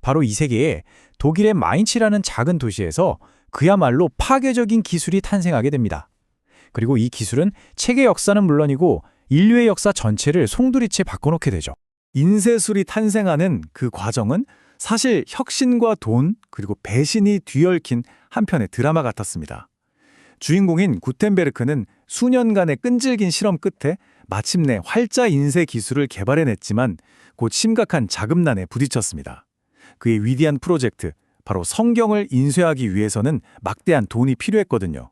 바로 이 세계에 독일의 마인츠라는 작은 도시에서 그야말로 파괴적인 기술이 탄생하게 됩니다. 그리고 이 기술은 책의 역사는 물론이고 인류의 역사 전체를 송두리째 바꿔놓게 되죠. 인쇄술이 탄생하는 그 과정은 사실 혁신과 돈 그리고 배신이 뒤얽힌 한편의 드라마 같았습니다. 주인공인 구텐베르크는 수년간의 끈질긴 실험 끝에 마침내 활자 인쇄 기술을 개발해냈지만 곧 심각한 자금난에 부딪혔습니다. 그의 위대한 프로젝트, 바로 성경을 인쇄하기 위해서는 막대한 돈이 필요했거든요.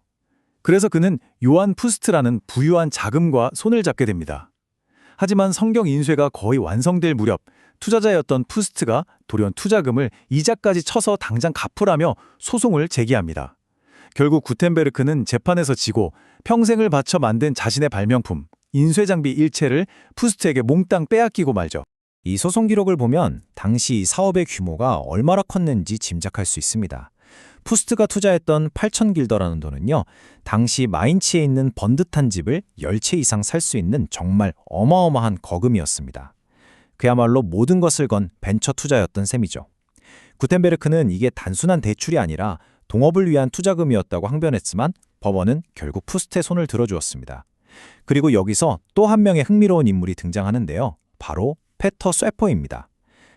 그래서 그는 요한 푸스트라는 부유한 자금과 손을 잡게 됩니다. 하지만 성경 인쇄가 거의 완성될 무렵 투자자였던 푸스트가 돌연 투자금을 이자까지 쳐서 당장 갚으라며 소송을 제기합니다. 결국 구텐베르크는 재판에서 지고 평생을 바쳐 만든 자신의 발명품, 인쇄장비 일체를 푸스트에게 몽땅 빼앗기고 말죠. 이 소송 기록을 보면 당시 사업의 규모가 얼마나 컸는지 짐작할 수 있습니다. 푸스트가 투자했던 8,000길더라는 돈은요, 당시 마인츠에 있는 번듯한 집을 10채 이상 살 수 있는 정말 어마어마한 거금이었습니다. 그야말로 모든 것을 건 벤처 투자였던 셈이죠. 구텐베르크는 이게 단순한 대출이 아니라 동업을 위한 투자금이었다고 항변했지만 법원은 결국 푸스트의 손을 들어주었습니다. 그리고 여기서 또 한 명의 흥미로운 인물이 등장하는데요. 바로 페터 쇠퍼입니다.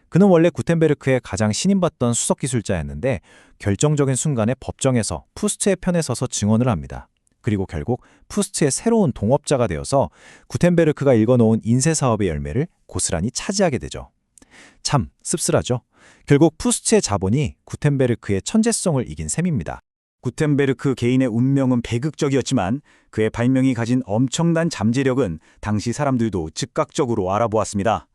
그는 원래 구텐베르크의 가장 신임받던 수석기술자였는데 결정적인 순간에 법정에서 푸스트의 편에 서서 증언을 합니다. 그리고 결국 푸스트의 새로운 동업자가 되어서 구텐베르크가 읽어놓은 인쇄 사업의 열매를 고스란히 차지하게 되죠. 참 씁쓸하죠. 결국 푸스트의 자본이 구텐베르크의 천재성을 이긴 셈입니다. 구텐베르크 개인의 운명은 배극적이었지만 그의 발명이 가진 엄청난 잠재력은 당시 사람들도 즉각적으로 알아보았습니다.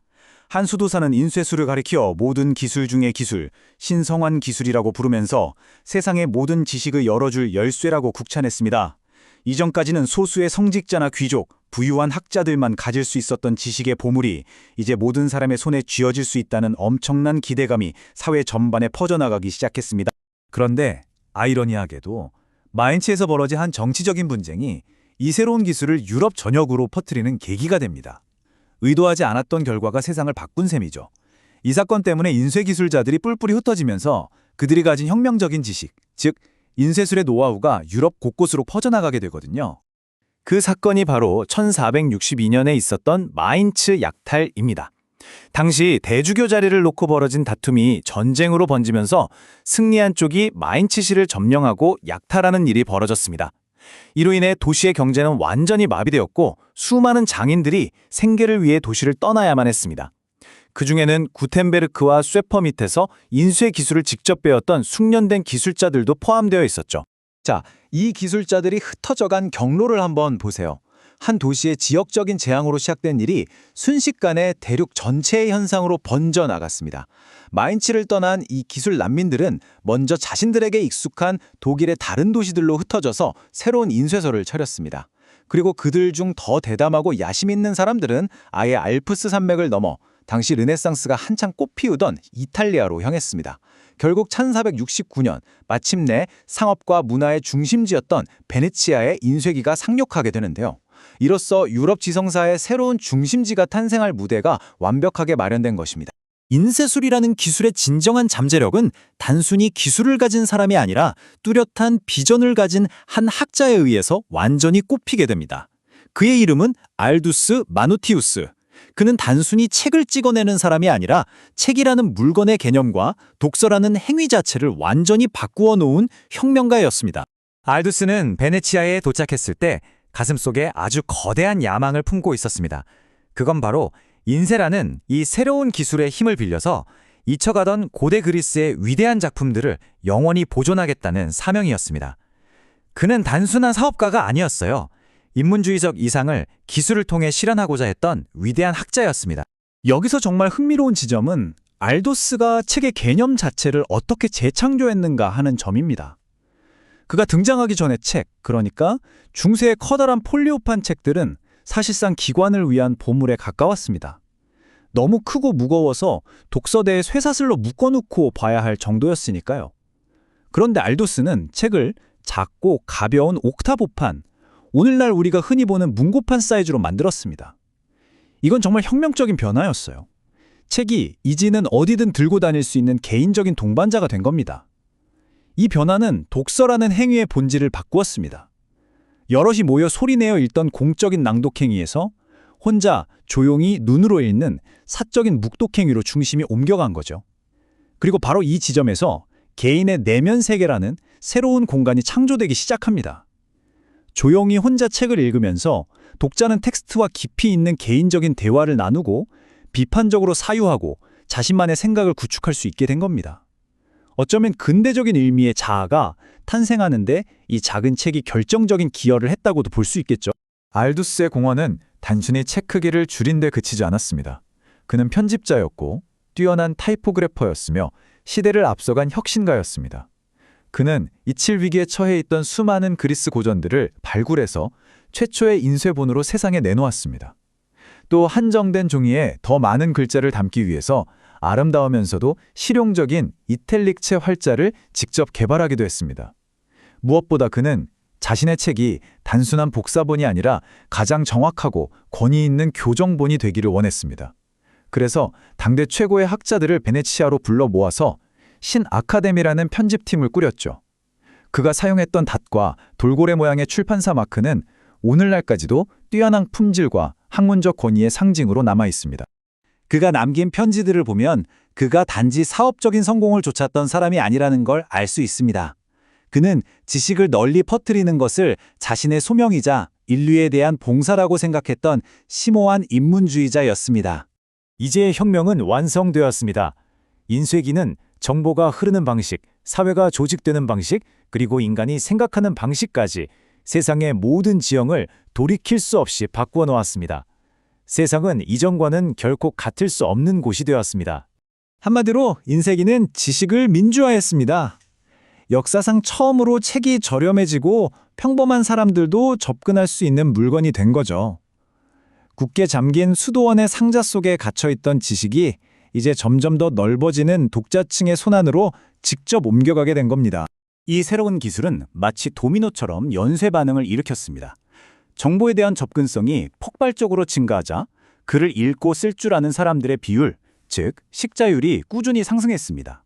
한 수도사는 인쇄술을 가리켜 모든 기술 중의 기술, 신성한 기술이라고 부르면서 세상의 모든 지식을 열어줄 열쇠라고 국찬했습니다. 이전까지는 소수의 성직자나 귀족, 부유한 학자들만 가질 수 있었던 지식의 보물이 이제 모든 사람의 손에 쥐어질 수 있다는 엄청난 기대감이 사회 전반에 퍼져나가기 시작했습니다. 그런데 아이러니하게도 마인츠에서 벌어진 한 정치적인 분쟁이 이 새로운 기술을 유럽 전역으로 퍼뜨리는 계기가 됩니다. 의도하지 않았던 결과가 세상을 바꾼 셈이죠. 이 사건 때문에 인쇄기술자들이 뿔뿔이 흩어지면서 그들이 가진 혁명적인 지식, 즉 인쇄술의 노하우가 유럽 곳곳으로 퍼져나가게 되거든요. 그 사건이 바로 1462년에 있었던 마인츠 약탈입니다. 당시 대주교 자리를 놓고 벌어진 다툼이 전쟁으로 번지면서 승리한 쪽이 마인츠시를 점령하고 약탈하는 일이 벌어졌습니다. 이로 인해 도시의 경제는 완전히 마비되었고 수많은 장인들이 생계를 위해 도시를 떠나야만 했습니다. 그중에는 구텐베르크와 쇠퍼 밑에서 인쇄 기술을 직접 배웠던 숙련된 기술자들도 포함되어 있었죠. 자, 이 기술자들이 흩어져간 경로를 한번 보세요. 한 도시의 지역적인 재앙으로 시작된 일이 순식간에 대륙 전체의 현상으로 번져나갔습니다. 마인츠를 떠난 이 기술 난민들은 먼저 자신들에게 익숙한 독일의 다른 도시들로 흩어져서 새로운 인쇄소를 차렸습니다. 그리고 그들 중 더 대담하고 야심 있는 사람들은 아예 알프스 산맥을 넘어 당시 르네상스가 한창 꽃피우던 이탈리아로 향했습니다. 결국 1469년 마침내 상업과 문화의 중심지였던 베네치아의 인쇄기가 상륙하게 되는데요. 이로써 유럽 지성사의 새로운 중심지가 탄생할 무대가 완벽하게 마련된 것입니다. 인쇄술이라는 기술의 진정한 잠재력은 단순히 기술을 가진 사람이 아니라 뚜렷한 비전을 가진 한 학자에 의해서 완전히 꼽히게 됩니다. 그의 이름은 알두스 마누티우스. 그는 단순히 책을 찍어내는 사람이 아니라 책이라는 물건의 개념과 독서라는 행위 자체를 완전히 바꾸어 놓은 혁명가였습니다. 알두스는 베네치아에 도착했을 때 가슴속에 아주 거대한 야망을 품고 있었습니다. 그건 바로 인쇄라는 이 새로운 기술의 힘을 빌려서 잊혀가던 고대 그리스의 위대한 작품들을 영원히 보존하겠다는 사명이었습니다. 그는 단순한 사업가가 아니었어요. 인문주의적 이상을 기술을 통해 실현하고자 했던 위대한 학자였습니다. 여기서 정말 흥미로운 지점은 알도스가 책의 개념 자체를 어떻게 재창조했는가 하는 점입니다. 그가 등장하기 전의 책, 그러니까 중세의 커다란 폴리오판 책들은 사실상 기관을 위한 보물에 가까웠습니다. 너무 크고 무거워서 독서대에 쇠사슬로 묶어놓고 봐야 할 정도였으니까요. 그런데 알도스는 책을 작고 가벼운 옥타보판, 오늘날 우리가 흔히 보는 문고판 사이즈로 만들었습니다. 이건 정말 혁명적인 변화였어요. 책이 이제는 어디든 들고 다닐 수 있는 개인적인 동반자가 된 겁니다. 이 변화는 독서라는 행위의 본질을 바꾸었습니다. 여럿이 모여 소리내어 읽던 공적인 낭독행위에서 혼자 조용히 눈으로 읽는 사적인 묵독행위로 중심이 옮겨간 거죠. 그리고 바로 이 지점에서 개인의 내면 세계라는 새로운 공간이 창조되기 시작합니다. 조용히 혼자 책을 읽으면서 독자는 텍스트와 깊이 있는 개인적인 대화를 나누고 비판적으로 사유하고 자신만의 생각을 구축할 수 있게 된 겁니다. 어쩌면 근대적인 의미의 자아가 탄생하는데 이 작은 책이 결정적인 기여를 했다고도 볼 수 있겠죠. 알두스의 공헌은 단순히 책 크기를 줄인 데 그치지 않았습니다. 그는 편집자였고 뛰어난 타이포그래퍼였으며 시대를 앞서간 혁신가였습니다. 그는 이칠 위기에 처해 있던 수많은 그리스 고전들을 발굴해서 최초의 인쇄본으로 세상에 내놓았습니다. 또 한정된 종이에 더 많은 글자를 담기 위해서 아름다우면서도 실용적인 이탈릭체 활자를 직접 개발하기도 했습니다. 무엇보다 그는 자신의 책이 단순한 복사본이 아니라 가장 정확하고 권위 있는 교정본이 되기를 원했습니다. 그래서 당대 최고의 학자들을 베네치아로 불러 모아서 신아카데미라는 편집팀을 꾸렸죠. 그가 사용했던 닷과 돌고래 모양의 출판사 마크는 오늘날까지도 뛰어난 품질과 학문적 권위의 상징으로 남아 있습니다. 그가 남긴 편지들을 보면 그가 단지 사업적인 성공을 좇았던 사람이 아니라는 걸 알 수 있습니다. 그는 지식을 널리 퍼뜨리는 것을 자신의 소명이자 인류에 대한 봉사라고 생각했던 심오한 인문주의자였습니다. 이제의 혁명은 완성되었습니다. 인쇄기는 정보가 흐르는 방식, 사회가 조직되는 방식, 그리고 인간이 생각하는 방식까지 세상의 모든 지형을 돌이킬 수 없이 바꾸어 놓았습니다. 세상은 이전과는 결코 같을 수 없는 곳이 되었습니다. 한마디로 인쇄기는 지식을 민주화했습니다. 역사상 처음으로 책이 저렴해지고 평범한 사람들도 접근할 수 있는 물건이 된 거죠. 굳게 잠긴 수도원의 상자 속에 갇혀있던 지식이 이제 점점 더 넓어지는 독자층의 손안으로 직접 옮겨가게 된 겁니다. 이 새로운 기술은 마치 도미노처럼 연쇄 반응을 일으켰습니다. 정보에 대한 접근성이 폭발적으로 증가하자 글을 읽고 쓸 줄 아는 사람들의 비율, 즉 식자율이 꾸준히 상승했습니다.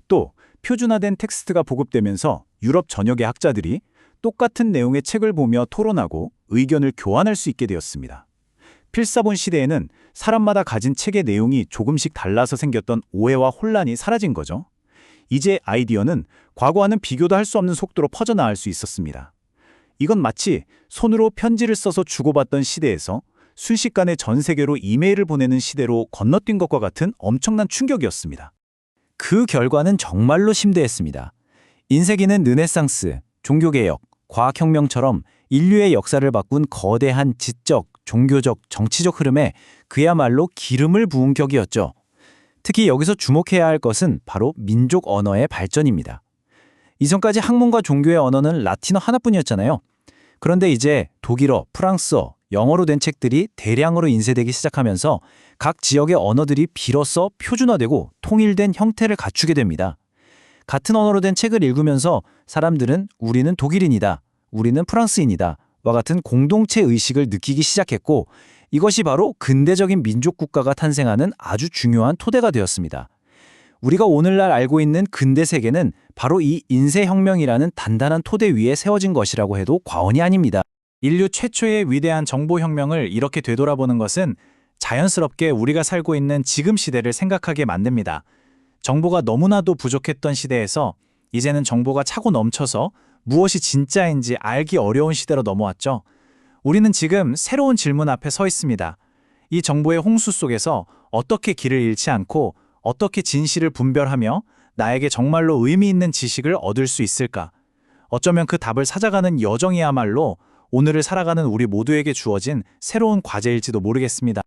또 표준화된 텍스트가 보급되면서 유럽 전역의 학자들이 똑같은 내용의 책을 보며 토론하고 의견을 교환할 수 있게 되었습니다. 필사본 시대에는 사람마다 가진 책의 내용이 조금씩 달라서 생겼던 오해와 혼란이 사라진 거죠. 이제 아이디어는 과거와는 비교도 할 수 없는 속도로 퍼져나갈 수 있었습니다. 이건 마치 손으로 편지를 써서 주고받던 시대에서 순식간에 전 세계로 이메일을 보내는 시대로 건너뛴 것과 같은 엄청난 충격이었습니다. 그 결과는 정말로 심대했습니다. 인쇄기는 르네상스, 종교개혁, 과학혁명처럼 인류의 역사를 바꾼 거대한 지적, 종교적, 정치적 흐름에 그야말로 기름을 부은 격이었죠. 특히 여기서 주목해야 할 것은 바로 민족 언어의 발전입니다. 이전까지 학문과 종교의 언어는 라틴어 하나뿐이었잖아요. 그런데 이제 독일어, 프랑스어, 영어로 된 책들이 대량으로 인쇄되기 시작하면서 각 지역의 언어들이 비로소 표준화되고 통일된 형태를 갖추게 됩니다. 같은 언어로 된 책을 읽으면서 사람들은 우리는 독일인이다, 우리는 프랑스인이다 와 같은 공동체 의식을 느끼기 시작했고, 이것이 바로 근대적인 민족 국가가 탄생하는 아주 중요한 토대가 되었습니다. 우리가 오늘날 알고 있는 근대 세계는 바로 이 인쇄혁명이라는 단단한 토대 위에 세워진 것이라고 해도 과언이 아닙니다. 인류 최초의 위대한 정보혁명을 이렇게 되돌아보는 것은 자연스럽게 우리가 살고 있는 지금 시대를 생각하게 만듭니다. 정보가 너무나도 부족했던 시대에서 이제는 정보가 차고 넘쳐서 무엇이 진짜인지 알기 어려운 시대로 넘어왔죠. 우리는 지금 새로운 질문 앞에 서 있습니다. 이 정보의 홍수 속에서 어떻게 길을 잃지 않고 어떻게 진실을 분별하며 나에게 정말로 의미 있는 지식을 얻을 수 있을까? 어쩌면 그 답을 찾아가는 여정이야말로 오늘을 살아가는 우리 모두에게 주어진 새로운 과제일지도 모르겠습니다.